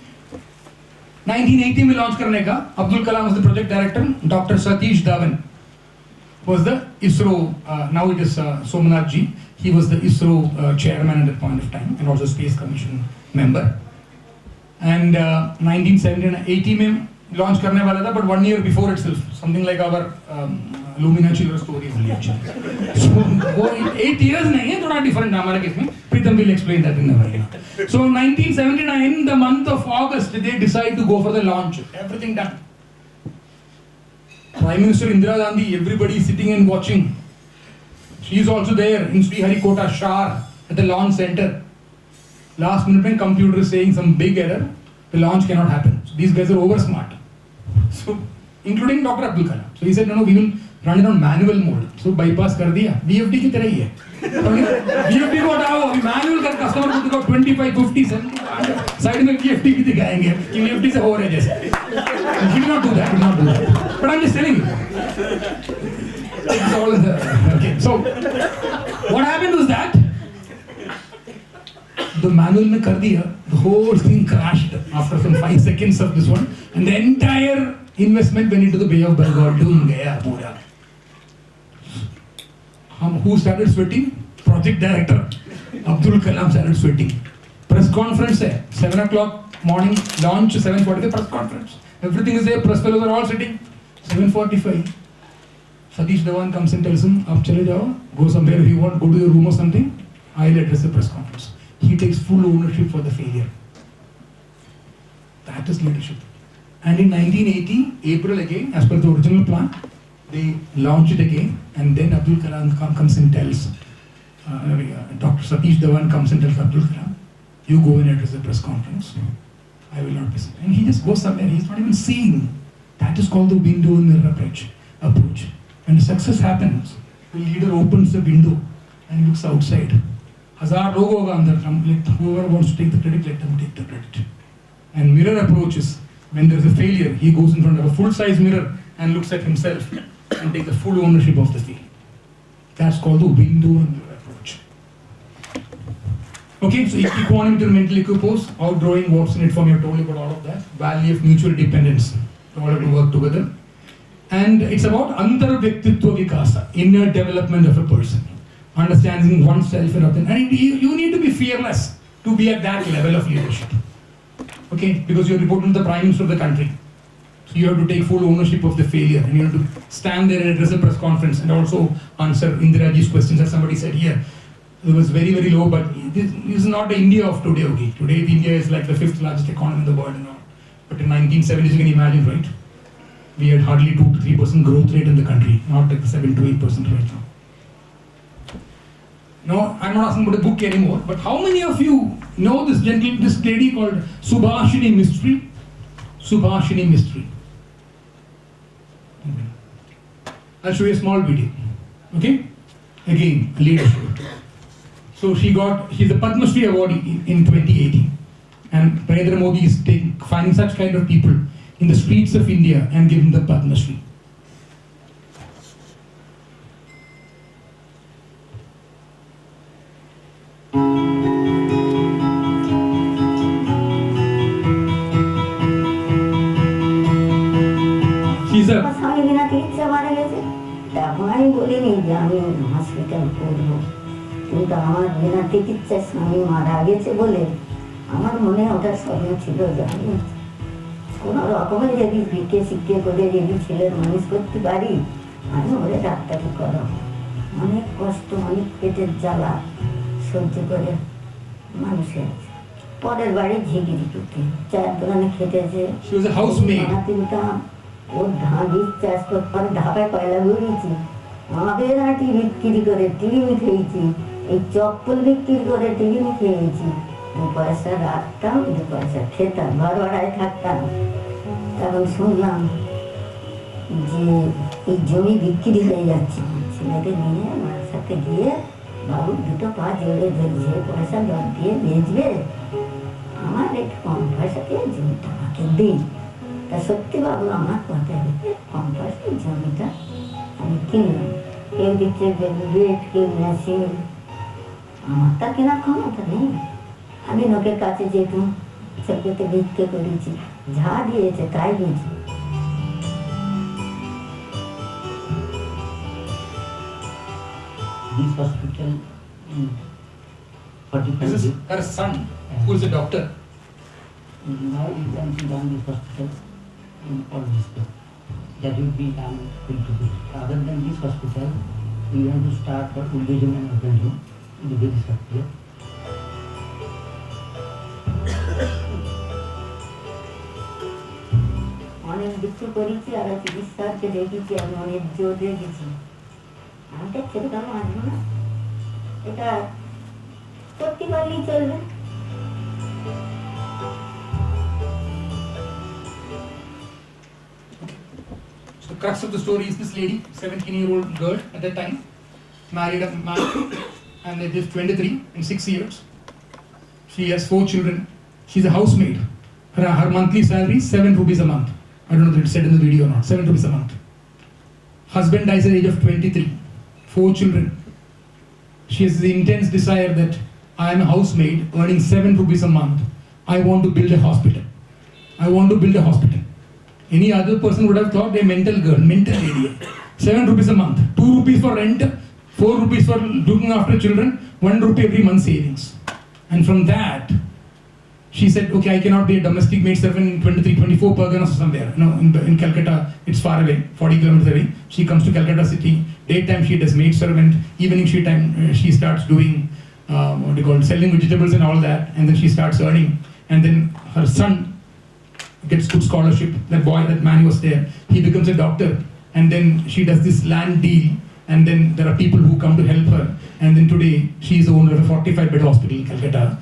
1980 में launch करने का Abdul Kalam was the project director. Dr. Satish Dhawan was the ISRO. Now it is Somnath ji. He was the ISRO chairman at that point of time and also Space Commission member. And 1970-80 में launch करने वाला था, but 1 year before itself, something like our Lumina Chiller story only actually. So 8 years नहीं है, थोड़ा different हमारे case में. Pritam will explain that in a while. So 1979, the month of August, they decide to go for the launch. Everything done. Prime Minister Indira Gandhi, everybody is sitting and watching. She is also there in Sriharikota, Shar, at the launch center. Last minute, when computer is saying some big error, the launch cannot happen. So these guys are over smart. So, including Dr. Abdul Kalam. So he said, no, we will run it on manual mode. So bypass कर दिया. VFD की तरह ही है. VFD को हटाओ, अभी manual कर customer को दिखाओ 25, 50, 70. Side में VFD भी दिखाएंगे कि VFD से हो रहे जैसे. We will not do that. We will not do that. But I'm just telling you. It's all in the, okay. So what happened was that the manual में कर दिया. The whole thing crashed after some 5 seconds of this one, and the entire investment went into the Bay of Bengal. डूब गया पूरा. हम who started sweating? Project director Abdul Kalam started sweating. Press conference hai, 7 o'clock morning launch, 7:45 press conference. Everything is there, press fellows are all sitting. 7:45. Satish Dhawan comes and tells him, "Ab chale jao, go somewhere if you want, go to your room or something. I'll address the press conference." He takes full ownership for the failure. That is leadership. And in 1980, April again, as per the original plan, they launch it again, and then Abdul Kalam comes and tells, Dr. Satish Dhawan comes and tells Abdul Kalam, "You go and address the press conference. I will not be seen." And he just goes somewhere, he's not even seeing. That is called the window and mirror approach. When success happens, the leader opens the window and looks outside. Hazar log hoga andar, whoever wants to take the credit, let them take the credit. And mirror approach is, when there is a failure, he goes in front of a full-size mirror and looks at himself and takes the full ownership of the failure. That's called the window and mirror approach. Okay, so equanimity, mental equipoise, outgrowing what's in it for me, I've told you about all of that. Value of mutual dependence, in order to work together. And it's about antarvyaktitva vikasa, inner development of a person. Understanding oneself and you need to be fearless to be at that level of leadership. Okay, because you're reporting to the Prime Minister of the country. So you have to take full ownership of the failure, and you have to stand there and address a press conference and also answer Indiraji's questions, as somebody said here. It was very, very low, but this is not the India of today, okay? Today India is like the 5th largest economy in the world and all. But in 1970s, you can imagine, right? We had hardly 2 to 3% growth rate in the country, not like the 7 to 8% right now. No, I'm not asking about the book anymore, but how many of you know this lady called Subhashini Mistry? Subhashini Mistry. Okay. I'll show you a small video. Okay? Again, leadership. So she's a Padma Shri awardee in 2018. And Narendra Modi is finding such kind of people in the streets of India and giving them Padma Shri. She's a আমি বলিনি যে আমি hospital করবো, কিন্তু আমার বিনা চিকিৎসার স্বামী মারা গেছে বলে আমার মনে ওটার স্বপ্ন ছিল যে আমি কোনো রকমের যদি ভিক্ষে শিক্ষে করে যদি ছেলের মানুষ করতে পারি, আমি ওরে ডাক্তারি করাবো। অনেক কষ্ট, অনেক পেটের জ্বালা সহ্য করে মানুষের পরের বাড়ি ঝিগিরি টুকি চায়ের দোকানে খেতেছে, তুলতাম ওর বীজ চাষ করে ঢাকায় কয়লা ঘুরিয়েছি, আমাদের আটি বিক্রি করে টিভি খেয়েছি, এই চপ্পল বিক্রি করে টিভি খেয়েছি, 2 পয়সা রাখতাম, 2 পয়সা খেতাম, ঘর ভাড়ায় থাকতাম। তখন শুনলাম যে এই জমি বিক্রি হয়ে যাচ্ছে, ছেলেকে নিয়ে আমার সাথে গিয়ে বাবু 2 পা জোরে ধরছে, পয়সা দর দিয়ে বেচবে, আমার একটু কম পয়সাতে জমিটা আমাকে দিন। তা সত্যি বাবু আমার কথা হচ্ছে কম পয়সায় জমিটা আমি কিনলাম। কেউ দিচ্ছে বেড, কেউ মেশিন, আমার তা কেনার ক্ষমতা নেই। আমি লোকের কাছে যেতাম, ছোটতে ভিক্ষে করেছি, যা দিয়েছে তাই বুঝি। This hospital in 45 This is her son, who is a doctor. now you want to run this hospital in all this way. That would be done going to be. Other than this hospital, we want to start for old age home and urban home in the very sector. অনেক কিছু করেছি, আর চিকিৎসাকে দেখেছি, আমি অনেক জোর দেখেছি। আমি তো ছেলে কেন আসবো না, এটা করতে পারলেই চলবে। So the crux of the story is this lady, 17-year-old girl at that time, married a man, and they lived 23 in 6 years. She has 4 children. She's a housemaid. Her monthly salary is 7 rupees a month. I don't know if it's said in the video or not. 7 rupees a month. Husband dies at the age of 23. 4 children. She has the intense desire that I am a housemaid earning 7 rupees a month. I want to build a hospital. I want to build a hospital. Any other person would have thought they're mental girl, mental lady. 7 rupees a month. 2 rupees for rent, 4 rupees for looking after children, 1 rupee every month savings. And from that, she said, okay, I cannot be a domestic maid servant in 23, 24 Parganas or somewhere. In Calcutta, it's far away, 40 kilometers away. She comes to Calcutta city. Daytime she does maid servant. Evening she starts doing, selling vegetables and all that. And then she starts earning. And then her son gets good scholarship. That man who was there, he becomes a doctor. And then she does this land deal. And then there are people who come to help her. And then today, she is the owner of a 45-bed hospital in Calcutta.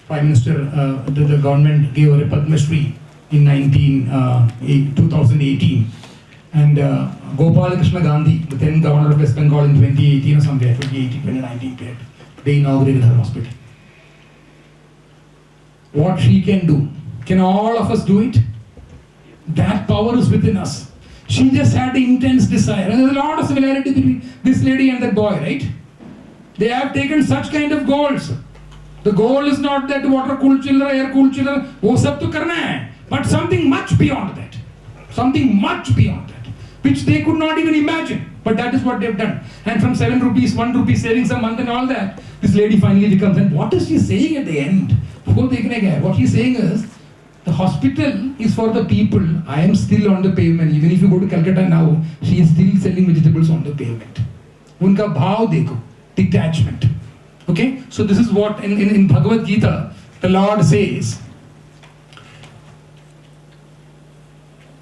Prime Minister, the government gave her a Padma Shri in 2018. And Gopalakrishna Gandhi, the then governor of West Bengal in 2018 or somewhere, 2019 period, they inaugurated her hospital. What she can do, can all of us do it? That power is within us. She just had the intense desire. And there's a lot of similarity between this lady and that boy, right? They have taken such kind of goals. The goal is not that water cool chiller, air cool chiller, wo sab to karna hai. But something much beyond that. Something much beyond that. Which they could not even imagine. But that is what they've done. And from 7 rupees, 1 rupee savings a month and all that, this lady finally becomes. And what is she saying at the end? What she's saying is, the hospital is for the people. I am still on the pavement. Even if you go to Calcutta now, she is still selling vegetables on the pavement. Unka bhav dekho, detachment. Okay, so this is what in Bhagavad Gita the Lord says.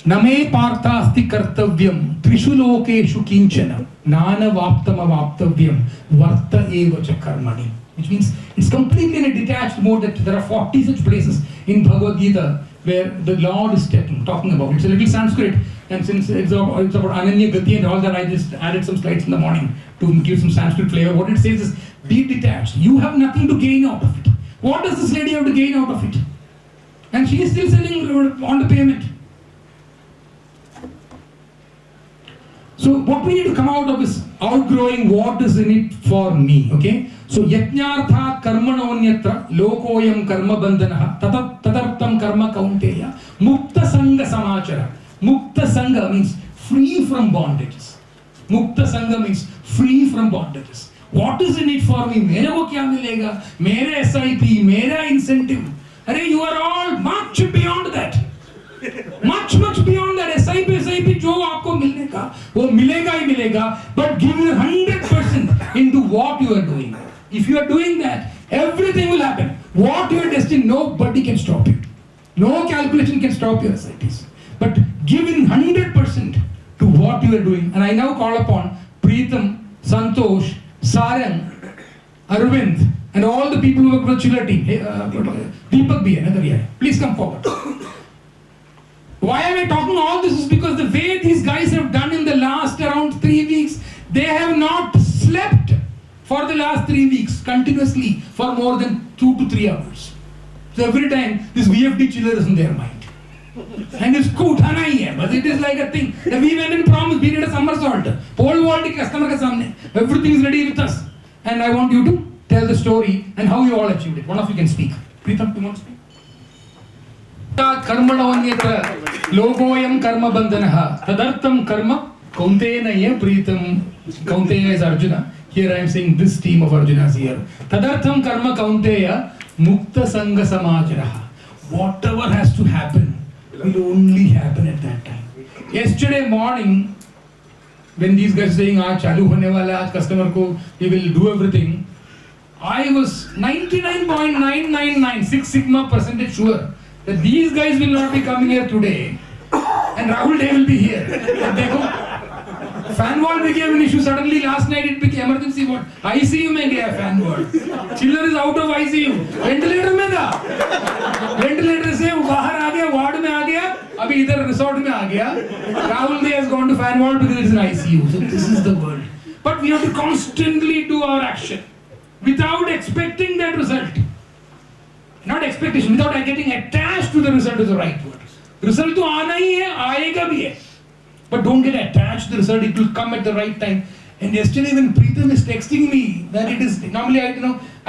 Name parthasti kartavyam trishu lokeshu kinchana nana vaptam avaptavyam varta eva cha karmani. Which means it's completely in a detached mode. That there are 40 such places in Bhagavad Gita where the Lord is talking about. It's a little Sanskrit, and since it's about Anan yagat and all that, I just added some slides in the morning to give some Sanskrit flavor. What it says is, be detached. You have nothing to gain out of it. What does this lady have to gain out of it? And she is still selling on the pavement. So what we need to come out of is outgrowing what is in it for me. Okay? So yajnarthat karmanonyatra lokoyam karma bandhanaha tadartam karma kaunteya mukta sangha samachara. Mukta sangha means free from bondages. Mukta sangha means free from bondages. What is in it for me? मेरे को क्या मिलेगा? मेरे SIP, मेरा incentive. अरे you are all much beyond that. Much beyond that. SIP जो आपको मिलने का वो मिलेगा ही मिलेगा. But give your 100% into what you are doing. If you are doing that, everything will happen. What you are destined, nobody can stop you. No calculation can stop your SIPs. But give in 100% to what you are doing. And I now call upon Preetham, Santosh, Sarang, Arvind, and all the people who work for the Chiller team. Deepak bhi hai, another guy. Please come forward. Why am I talking all this? Is because the way these guys have done in the last around 3 weeks, they have not slept for the last 3 weeks continuously for more than 2 to 3 hours. So every time this VFD chiller is in their mind. And it's uthana hi hai, but it is like a thing. We went and promised, we did a somersault. Whole world ke customer ke samne. Everything is ready with us. And I want you to tell the story and how you all achieved it. One of you can speak. Preetham, you want to speak? Karmanonyatra logoyam karma bandhanaha tadartam karma kauntena Preetham. Kaunteya is Arjuna. Here I am saying this team of Arjunas here. Tadartam karma kaunteya mukta sangha samacharaha. Whatever has to happen will only happen at that time. Yesterday morning, when these guys saying, "Aaj chalu hone wala, aaj customer ko we will do everything," I was 99.999 Six Sigma percentage sure that these guys will not be coming here today, and Rahul Day will be here. Fan wall became an issue suddenly. Last night it became emergency ward. ICU में गया fan wall. Chiller is out of ICU. Ventilator में था. Ventilator से बाहर आ गया, ward में आ गया. अभी इधर resort में आ गया. Rahul Day has gone to fan wall because it's an ICU. So this is the world. But we have to constantly do our action without expecting that result. Not expectation, without getting attached to the result is the right word. Result तो आना ही है, आएगा भी है. But don't get attached to the result, it will come at the right time. And yesterday when Preetham is texting me that it is, normally I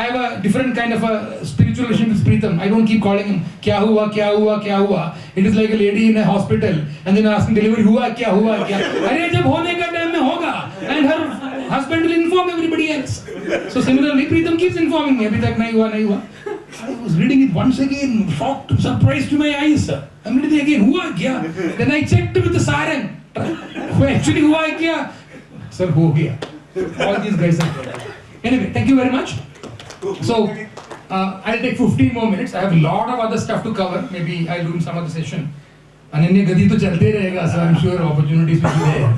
have a different kind of a spiritual relation with Preetham. I don't keep calling him kya hua, kya hua, kya hua. It is like a lady in a hospital and then asking delivery hua, kya hua, kya. अरे जब होने का time में होगा. And husband will inform everybody else. So similarly, Preetham keeps informing me. Abhi tak nahi hua. I was reading it once again, shocked, surprised to my eyes. I'm reading it again. Hua kya? Then I checked with the siren. Actually, hua kya? Sir, ho gaya. All these guys are dead. Anyway, thank you very much. So, I'll take 15 more minutes. I have a lot of other stuff to cover. Maybe I'll do in some other session. अनन यगत तो चलते रहेगा, so I'm sure opportunities will be there.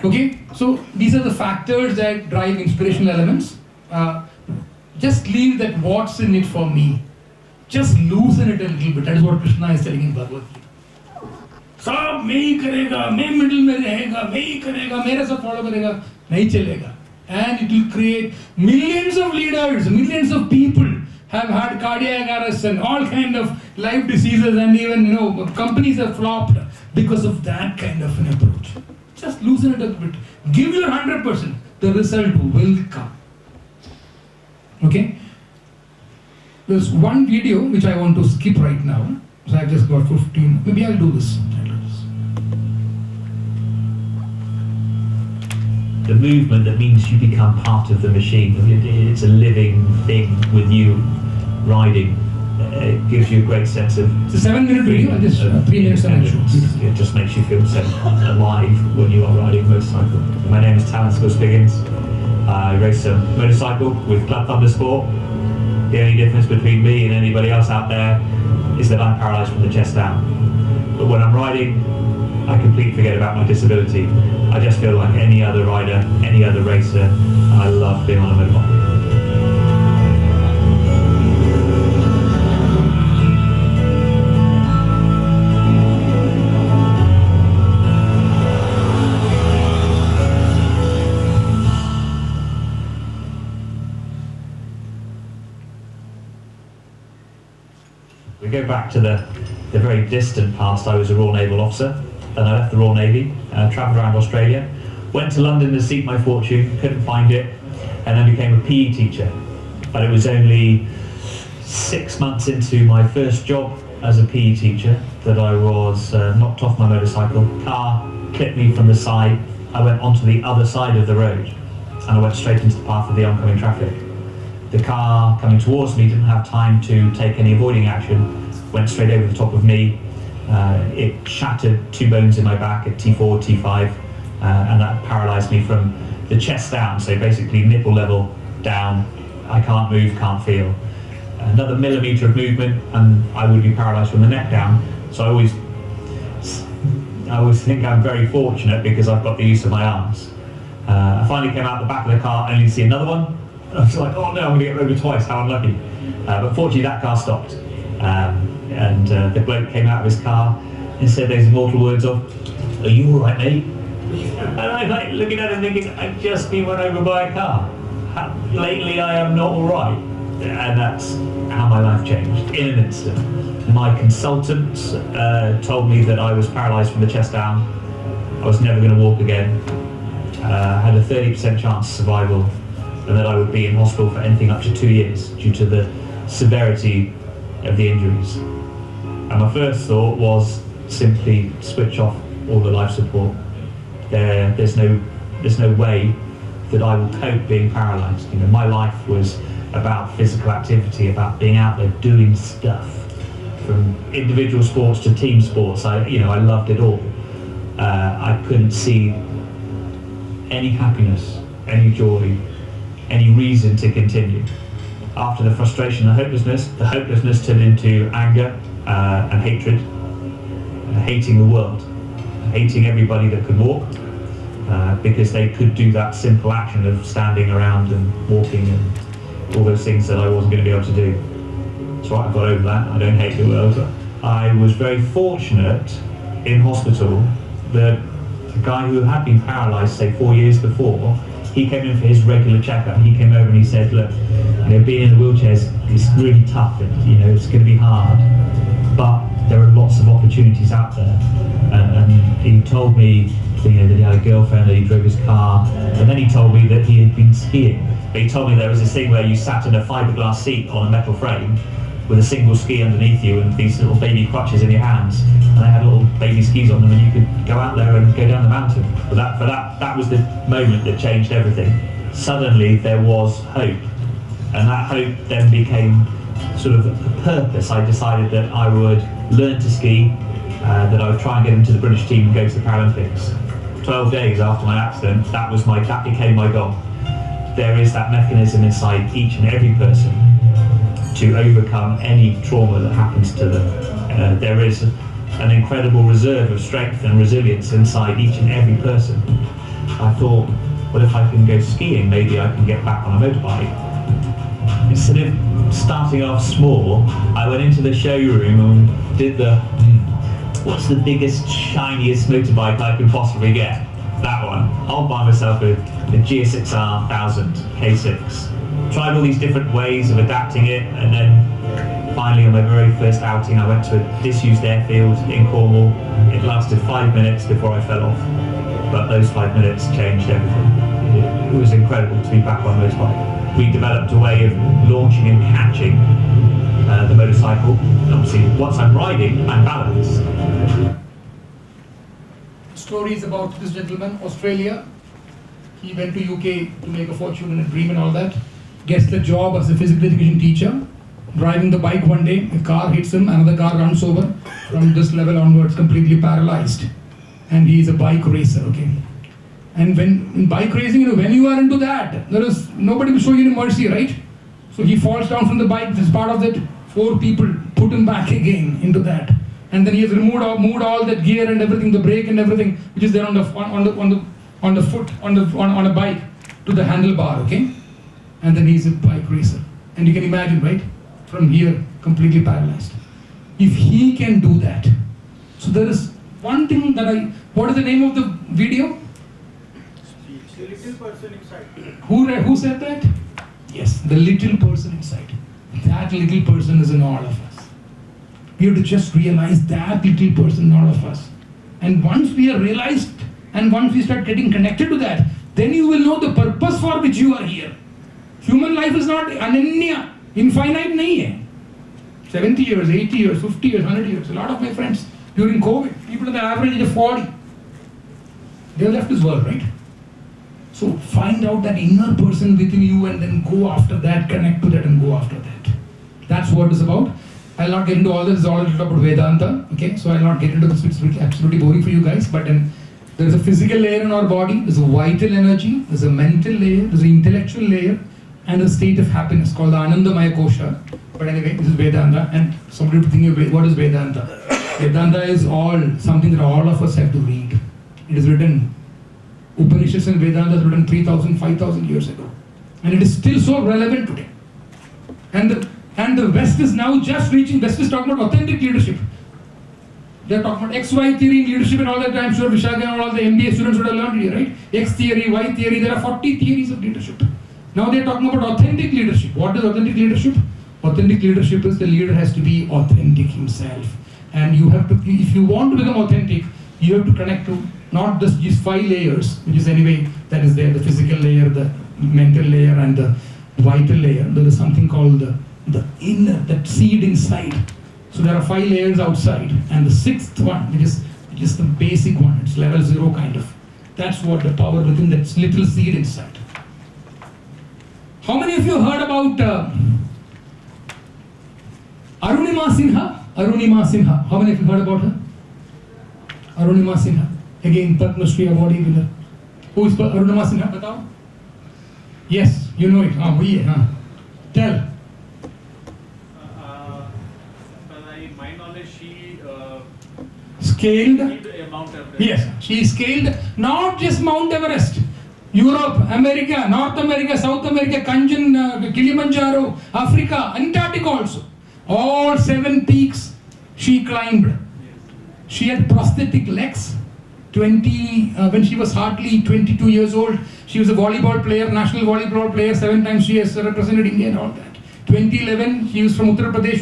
Okay, so these are the factors that drive inspirational elements. Just leave that what's in it for me. Just loosen it a little bit. That is what Krishna is telling in Bhagavad Gita. सब मैं ही करेगा, मैं middle में रहेगा, मैं ही करेगा, मेरे सब फॉलो करेगा, नहीं चलेगा. And it will create millions of leaders, millions of people have had cardiac arrest and all kind of life diseases, and even companies have flopped because of that kind of an approach. Just loosen it a bit. Give your 100%. The result will come. Okay? There's one video which I want to skip right now. So I've just got 15. Maybe I'll do this. The movement that means you become part of the machine. It's a living thing with you riding. It gives you a great sense of... It's a 7-minute video, just 3 minutes and it just makes you feel so alive when you are riding a motorcycle. My name is Talent Spiggins. I race a motorcycle with Club Thunder Sport. The only difference between me and anybody else out there is that I'm paralysed from the chest down. But when I'm riding, I completely forget about my disability. I just feel like any other rider, any other racer, and I love being on a motorbike. We go back to the very distant past. I was a Royal Naval officer. Then I left the Royal Navy, travelled around Australia, went to London to seek my fortune, couldn't find it, and then became a PE teacher. But it was only 6 months into my first job as a PE teacher that I was knocked off my motorcycle. Car clipped me from the side. I went onto the other side of the road, and I went straight into the path of the oncoming traffic. The car coming towards me didn't have time to take any avoiding action, went straight over the top of me. It shattered 2 bones in my back at T4, T5, and that paralysed me from the chest down, so basically nipple level down. I can't move, can't feel. Another millimetre of movement and I would be paralysed from the neck down. So I always think I'm very fortunate because I've got the use of my arms. I finally came out the back of the car only to see another one. I was like, oh no, I'm going to get run over twice, how unlucky. But fortunately that car stopped. And the bloke came out of his car and said those immortal words of, "Are you alright, mate?" And I'm like looking at him thinking, I've just been run over by a car. Lately I am not alright. And that's how my life changed in an instant. My consultant told me that I was paralysed from the chest down. I was never going to walk again. Had a 30% chance of survival, and that I would be in hospital for anything up to 2 years due to the severity of the injuries. And my first thought was simply switch off all the life support. There's no way that I will cope being paralysed. My life was about physical activity, about being out there doing stuff, from individual sports to team sports. I loved it all. I couldn't see any happiness, any joy, any reason to continue. After the frustration and the hopelessness turned into anger and hatred, hating the world, hating everybody that could walk, because they could do that simple action of standing around and walking and all those things that I wasn't going to be able to do. So I got over that. I don't hate the world. I was very fortunate in hospital that the guy who had been paralysed, say 4 years before, he came in for his regular checkup. He came over and he said, look, being in a wheelchair is really tough, and it's going to be hard, but there are lots of opportunities out there. And he told me that he had a girlfriend, that he drove his car, and then he told me that he had been skiing. But he told me there was this thing where you sat in a fiberglass seat on a metal frame with a single ski underneath you and these little baby crutches in your hands, and they had little baby skis on them, and you could go out there and go down the mountain. But that was the moment that changed everything. Suddenly there was hope, and that hope then became sort of a purpose. I decided that I would learn to ski, that I would try and get into the British team and go to the Paralympics. 12 days after my accident, that became my goal. There is that mechanism inside each and every person to overcome any trauma that happens to them. There is an incredible reserve of strength and resilience inside each and every person. I thought, well, if I can go skiing, maybe I can get back on a motorbike. Instead of starting off small, I went into the showroom and did what's the biggest, shiniest motorbike I could possibly get? That one. I'll buy myself a GSXR 1000 K6. Tried all these different ways of adapting it, and then finally on my very first outing I went to a disused airfield in Cornwall. It lasted 5 minutes before I fell off, but those 5 minutes changed everything. It was incredible to be back on a motorbike. We developed a way of launching and catching the motorcycle. Obviously, once I'm riding, I'm balanced. Stories about this gentleman, Australia. He went to UK to make a fortune and a dream and all that. Gets the job as a physical education teacher. Driving the bike one day, a car hits him, another car runs over. From this level onwards, completely paralyzed. And he is a bike racer, okay? And when in bike racing, when you are into that, there is nobody will show you any mercy, right? So he falls down from the bike. As part of that, 4 people put him back again into that. And then he has moved all that gear and everything, the brake and everything, which is there on the foot, on a bike, to the handlebar, okay? And then he's a bike racer. And you can imagine, right? From here, completely paralyzed. If he can do that, so there is one thing that what is the name of the video? The little person inside. Who said that? Yes, the little person inside. That little person is in all of us. We have to just realize that little person in all of us. And once we are realized, and once we start getting connected to that, then you will know the purpose for which you are here. Human life is not ananya, infinite nahi hai. 70 years, 80 years, 50 years, 100 years. A lot of my friends during COVID, people at the average age of 40, they left this world, right? So find out that inner person within you and then go after that, connect to that and go after that. That's what it's about. I'll not get into all this, it's all about Vedanta, okay? So I'll not get into this, it's absolutely boring for you guys, but there's a physical layer in our body, there's a vital energy, there's a mental layer, there's an intellectual layer, and a state of happiness called the Anandamaya Kosha. But anyway, this is Vedanta, and somebody would think, what is Vedanta? Vedanta is something that all of us have to read. It is written, Upanishads and Vedanta is written 3,000, 5,000 years ago. And it is still so relevant today. And the West is now just West is talking about authentic leadership. They are talking about XY theory in leadership and all that. I'm sure Vishaka and all the MBA students would have learned here, right? X theory, Y theory, there are 40 theories of leadership. Now they are talking about authentic leadership. What is authentic leadership? Authentic leadership is the leader has to be authentic himself. And you have to, if you want to become authentic, you have to connect to not just these 5 layers, which is anyway, that is there, the physical layer, the mental layer, and the vital layer. There is something called the inner, that seed inside. So there are 5 layers outside, and the 6th one, which is the basic one, it's level 0 kind of. That's what the power within that little seed inside. How many of you heard about Arunima Sinha? Arunima Sinha. How many of you heard about her? Arunima Sinha. Again, Padma Shri Award winner. Who is Arunima Sinha? Batao? Yes, you know it. Tell. My knowledge, she scaled Mount Everest. Yes, she scaled not just Mount Everest. Europe, America, North America, South America, Kanchan, Kilimanjaro, Africa, Antarctica also. All 7 peaks she climbed. She had prosthetic legs. When she was hardly 22 years old, she was a volleyball player, national volleyball player. 7 times she has represented India and all that. 2011, she was from Uttar Pradesh.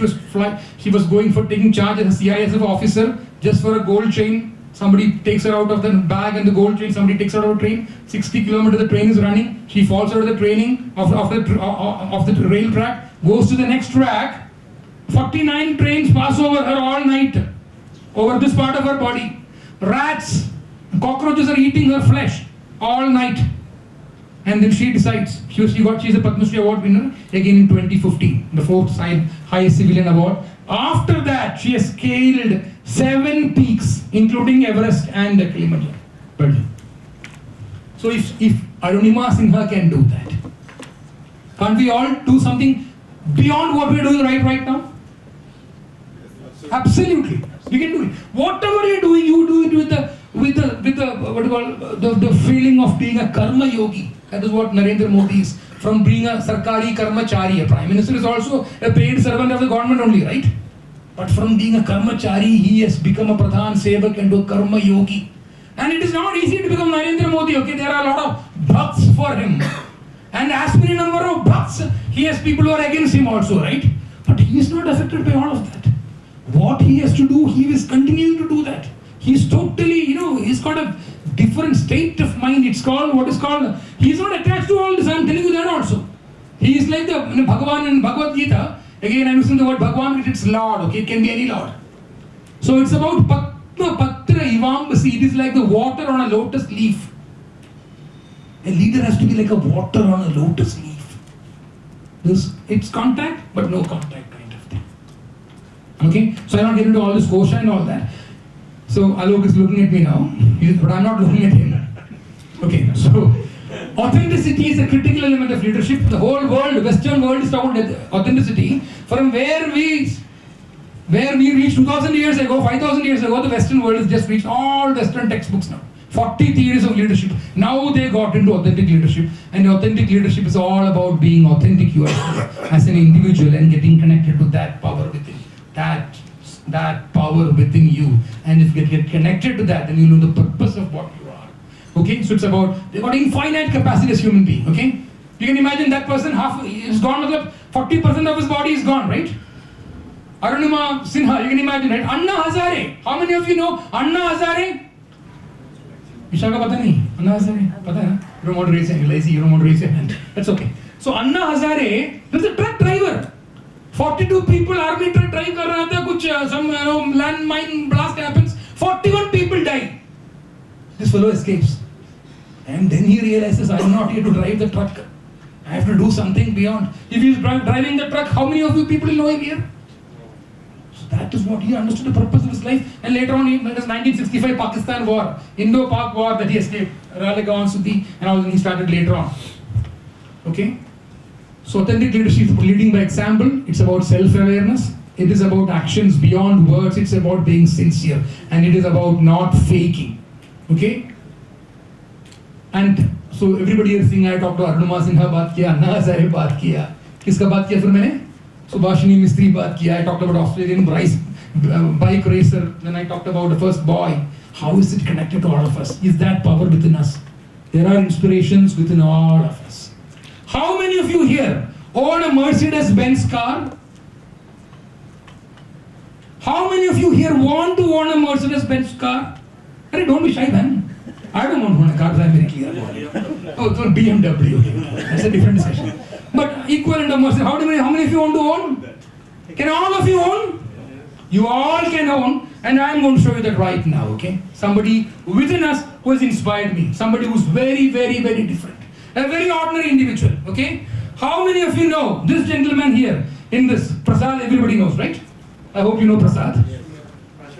She was going for taking charge as a CISF officer just for a gold chain. Somebody takes her out of the bag and the gold chain. Somebody takes her out of the train. 60 kilometers the train is running. She falls out of the training of the rail track, goes to the next track, 49 trains pass over her all night, over this part of her body. Rats, cockroaches are eating her flesh all night. And then she decides, she's a Padma Shri Award winner again in 2015, the fourth highest civilian award. After that, she has scaled 7 peaks, including Everest and Kilimanjaro. So if Arunima Sinha can do that, can't we all do something beyond what we're doing right now? Absolutely, we can do it. Whatever you're doing, you do it with the what do you call the feeling of being a karma yogi. That is what Narendra Modi is. From being a sarkari karmachari, a prime minister is also a paid servant of the government only, right? But from being a karmachari, he has become a pradhan sevak and a karma yogi. And it is not easy to become Narendra Modi. Okay, there are a lot of bhakts for him, and as many number of bhakts, he has people who are against him also, right? But he is not affected by all of that. What he has to do, he is continuing to do that. He's totally, he's got a different state of mind. It's called, what is called, he's not attached to all this. I'm telling you that also. He is like the Bhagavan in Bhagavad Gita. Again, I'm using the word Bhagavan, it's Lord, okay? It can be any Lord. So it's about Patma Patra Ivambasi. It is like the water on a lotus leaf. A leader has to be like a water on a lotus leaf. It's contact, but no contact kind of thing. Okay? So I don't get into all this kosha and all that. So Alok is looking at me now, but I'm not looking at him. Okay, so authenticity is a critical element of leadership. The whole world, Western world is talking about authenticity. From where we reached 2,000 years ago, 5,000 years ago, the Western world has just reached all Western textbooks now. 40 theories of leadership. Now they got into authentic leadership, and authentic leadership is all about being authentic yourself as an individual and getting connected to that power within. That power within you, and if you get connected to that, then you know the purpose of what you are. Okay, so it's about, they've got infinite capacity as human being. Okay, you can imagine that person half is gone, 40% of his body is gone, right? Arunima Sinha, you can imagine, right? Anna Hazare, how many of you know Anna Hazare? Vishaka pata nahi? Anna Hazare, pata hai na? You don't want to raise your hand, lazy, you don't want to raise your hand. That's okay. So Anna Hazare, there's a truck driver. 42 people, army truck drive kar raha tha, kuch some landmine blast happens, 41 people die. This fellow escapes. And then he realizes, I am not here to drive the truck. I have to do something beyond. If he is driving the truck, how many of you people know him here? So that is what he understood, the purpose of his life. And later on, it was 1965 Pakistan war, Indo-Pak war that he escaped. Raleigh Sudhi, and all he started later on. Okay? So authentic leadership is leading by example. It's about self-awareness. It is about actions beyond words. It's about being sincere. And it is about not faking. Okay? And so everybody is saying, I talked to Arunima Sinha baat kiya, Anna Hazare baat kiya. Kiska baat kiya fir maine? Subhashini Mistry baat kiya. I talked about Australian bike racer. Then I talked about the first boy. How is it connected to all of us? Is that power within us? There are inspirations within all of us. How many of you here own a Mercedes-Benz car? How many of you here want to own a Mercedes-Benz car? Hey, don't be shy, man. I don't want to own a car, I'm very clear about it. Oh, it's a BMW. Okay. That's a different discussion. But equivalent of Mercedes, how many of you want to own? Can all of you own? You all can own, and I'm going to show you that right now, okay? Somebody within us who has inspired me. Somebody who's very, very, very different. A very ordinary individual, okay? How many of you know this gentleman here in this? Prasad, everybody knows, right? I hope you know Prasad.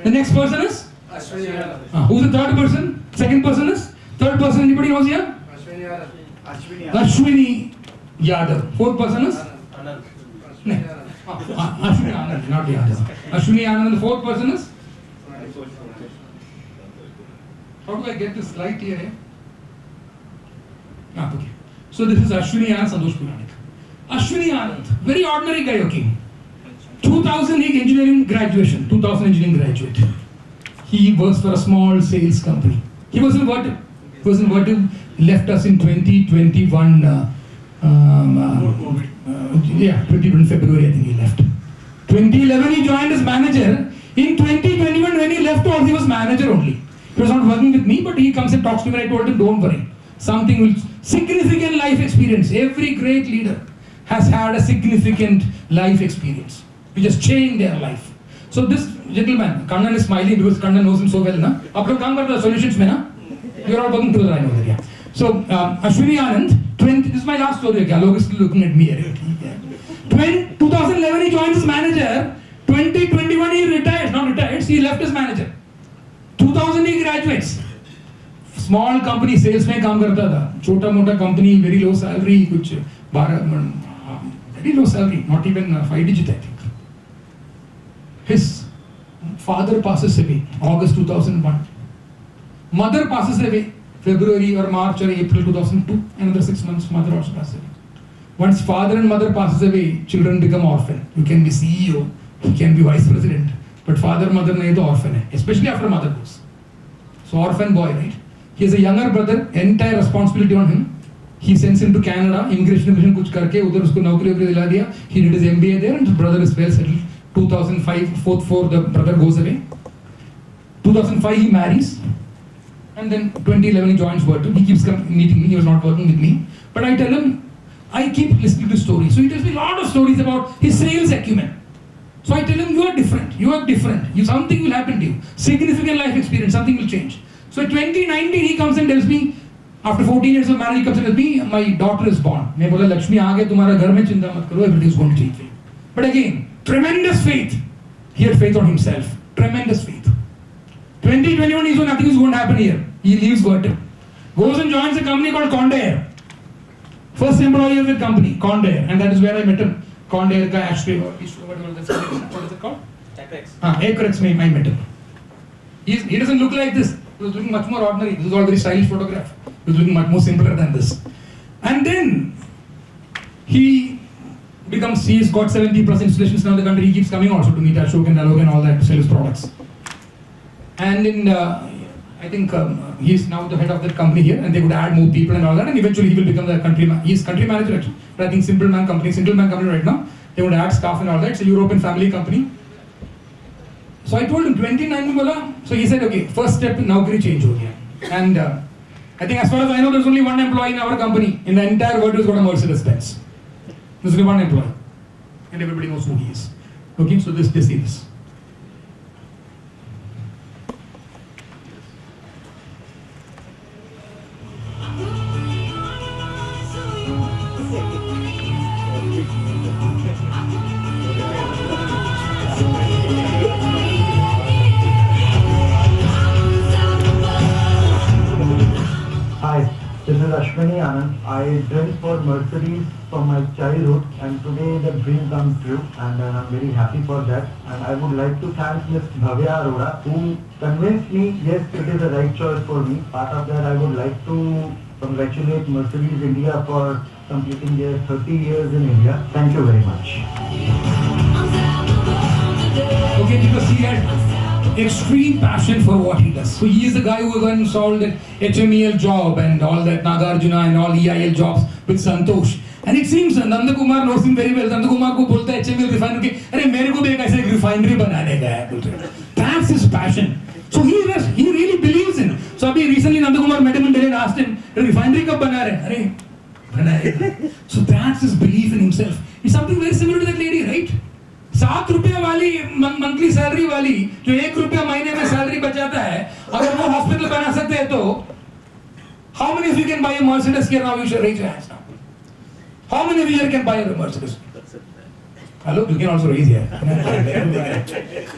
The next person is? Who's the third person? Second person is? Third person, anybody knows here? Ashwini Yadav. Fourth person is? Ashwini Anand, not Yadav. Ashwini Anand, the fourth person is? How do I get this light here? Eh? Okay. So this is Ashwini Anand Santosh Puranik. Ashwini Anand, very ordinary guy, okay. 2000 engineering graduation, 2000 engineering graduate. He works for a small sales company. He was in Vertiv. Left us in 2021. 2021 February, I think he left. 2011 he joined as manager. In 2021 when he left, he was manager only. He was not working with me, but he comes and talks to me and I told him, don't worry. Something will, significant life experience. Every great leader has had a significant life experience. We just change their life. So this gentleman, Kannan is smiling because Kannan knows him so well, na? आप लोग काम करते हो solutions में ना? You are all working together, I know that, yeah. So Ashwini Anand, this is my last story. Okay, Alok is still looking at me. 2011 he joins as manager. 2021 he retires, not retires. He left as manager. 2000 he graduates. Small company sales में काम करता था. छोटा मोटा company, very low salary, कुछ 12, very low salary, not even 5 digit I think. His father passes away August 2001. Mother passes away February or March or April 2002. Another 6 months, mother also passes away. Once father and mother passes away, children become orphan. You can be CEO, you can be vice president, but father, mother nahi to orphan hai, especially after mother goes. So orphan boy, right? He has a younger brother, entire responsibility on him. He sends him to Canada, immigration कुछ करके उधर उसको नौकरी दिला दिया. He did his MBA there, and his brother is well settled. 2005, 4 the brother goes away. 2005 he marries, and then 2011 he joins Virtu. He keeps meeting me. He was not working with me, but I tell him, I keep listening to stories. So he tells me a lot of stories about his sales acumen. So I tell him, you are different. You are different. Something will happen to you. Significant life experience. Something will change. So in 2019 he comes and tells me, after 14 years of marriage, he comes and tells me, my daughter is born. मैं बोला लक्ष्मी आ गए तुम्हारा घर में चिंता मत करो. Everything is going to change for you. But again, tremendous faith. He had faith on himself. Tremendous faith. 2021 he saw nothing is going to happen here. He leaves Virtu. Goes and joins a company called Condair. First employee of the company, Condair, and that is where I met him. Condair ka ashtray, what is it called? Apex I met him. He doesn't look like this. He was looking much more ordinary. This is all very stylish photograph. He was looking much more simpler than this. And then he's got 70+ installations now in the country. He keeps coming also to meet Ashok and Alok and all that to sell his products. And in I think he's now the head of that company here, and they would add more people and all that, and eventually he will become the country he's country manager actually, but I think single man company right now. They would add staff and all that. It's a European family company. So I told him 29 bola. So he said, okay, first step naukri change ho gaya. And I think as far as I know, there's only one employee in our company in the entire world who's got a Mercedes Benz. There's only one employee, and everybody knows who he is. Okay, so this is. Hi, this is Ashwini Anand. I drink for Mercedes from my childhood, and today the dream comes true, and I'm very happy for that. And I would like to thank Ms. Bhavya Arora, who convinced me, yes, it is the right choice for me. Part of that, I would like to congratulate Mercedes India for completing their 30 years in India. Thank you very much. Okay, because he had extreme passion for what he does. So he is the guy who went and solved that HMEL job and all that Nagarjuna and all EIL jobs with Santosh. And it seems Nanda Kumar knows him very well. Nanda Kumar को बोलता है HMEL refinery के अरे मेरे को भी एक ऐसे refinery बनाने का है बोलते हैं. That's his passion. So he really believes in. So अभी recently Nanda Kumar met him and Delhi asked him refinery कब बना रहे? अरे बनाएगा. So that's his belief in himself. It's something very similar to that lady, right? 7 रुपया वाली monthly salary वाली जो 1 रुपया महीने में सैलरी बचाता है, अगर वो हॉस्पिटल बना सकते हैं तो how many of you can buy a Mercedes here now? You should raise your hands now. How many of you here can buy a Mercedes? Hello, you can also raise your hand.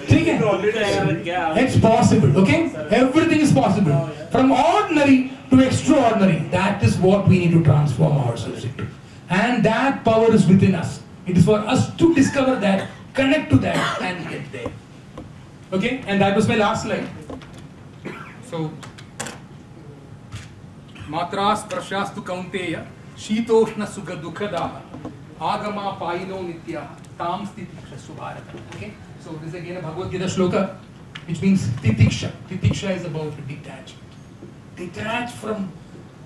ठीक है? It's possible, okay? Everything is possible. From ordinary to extraordinary. That is what we need to transform ourselves into. And that power is within us. It is for us to discover that, connect to that, and get there. Okay? And that was my last slide. So, Matras Prashastu Kaunteya, Shitoshna Sukha Dukkadaha, Agama Paino Nitya, Tam Stitiksha Subharata. Okay? So, this is again a Bhagavad Gita shloka, which means Titiksha. Titiksha is about detachment. Detach from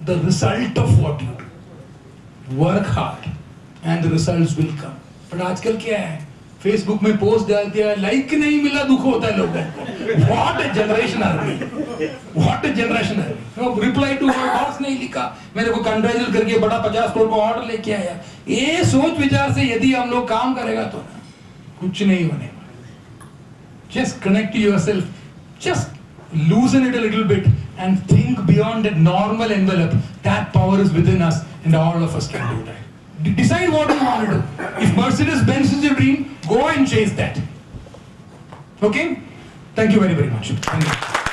the result of what you do. Work hard. And the results will come. But आजकल क्या है? Facebook में post डालते हैं, like नहीं मिला दुख होता है लोगों को. What a generation are we? What a generation are we? No reply to our boss नहीं लिखा. मेरे को कंट्राइजल करके बड़ा 50 करोड़ का ऑर्डर लेके आया. ये सोच विचार से यदि हम लोग काम करेगा तो कुछ नहीं होने वाला. Just connect to yourself. Just loosen it a little bit and think beyond that normal envelope. That power is within us, and all of us can do that. Decide what you want to do. If Mercedes-Benz is your dream, go and chase that. Okay? Thank you very, very much. Thank you.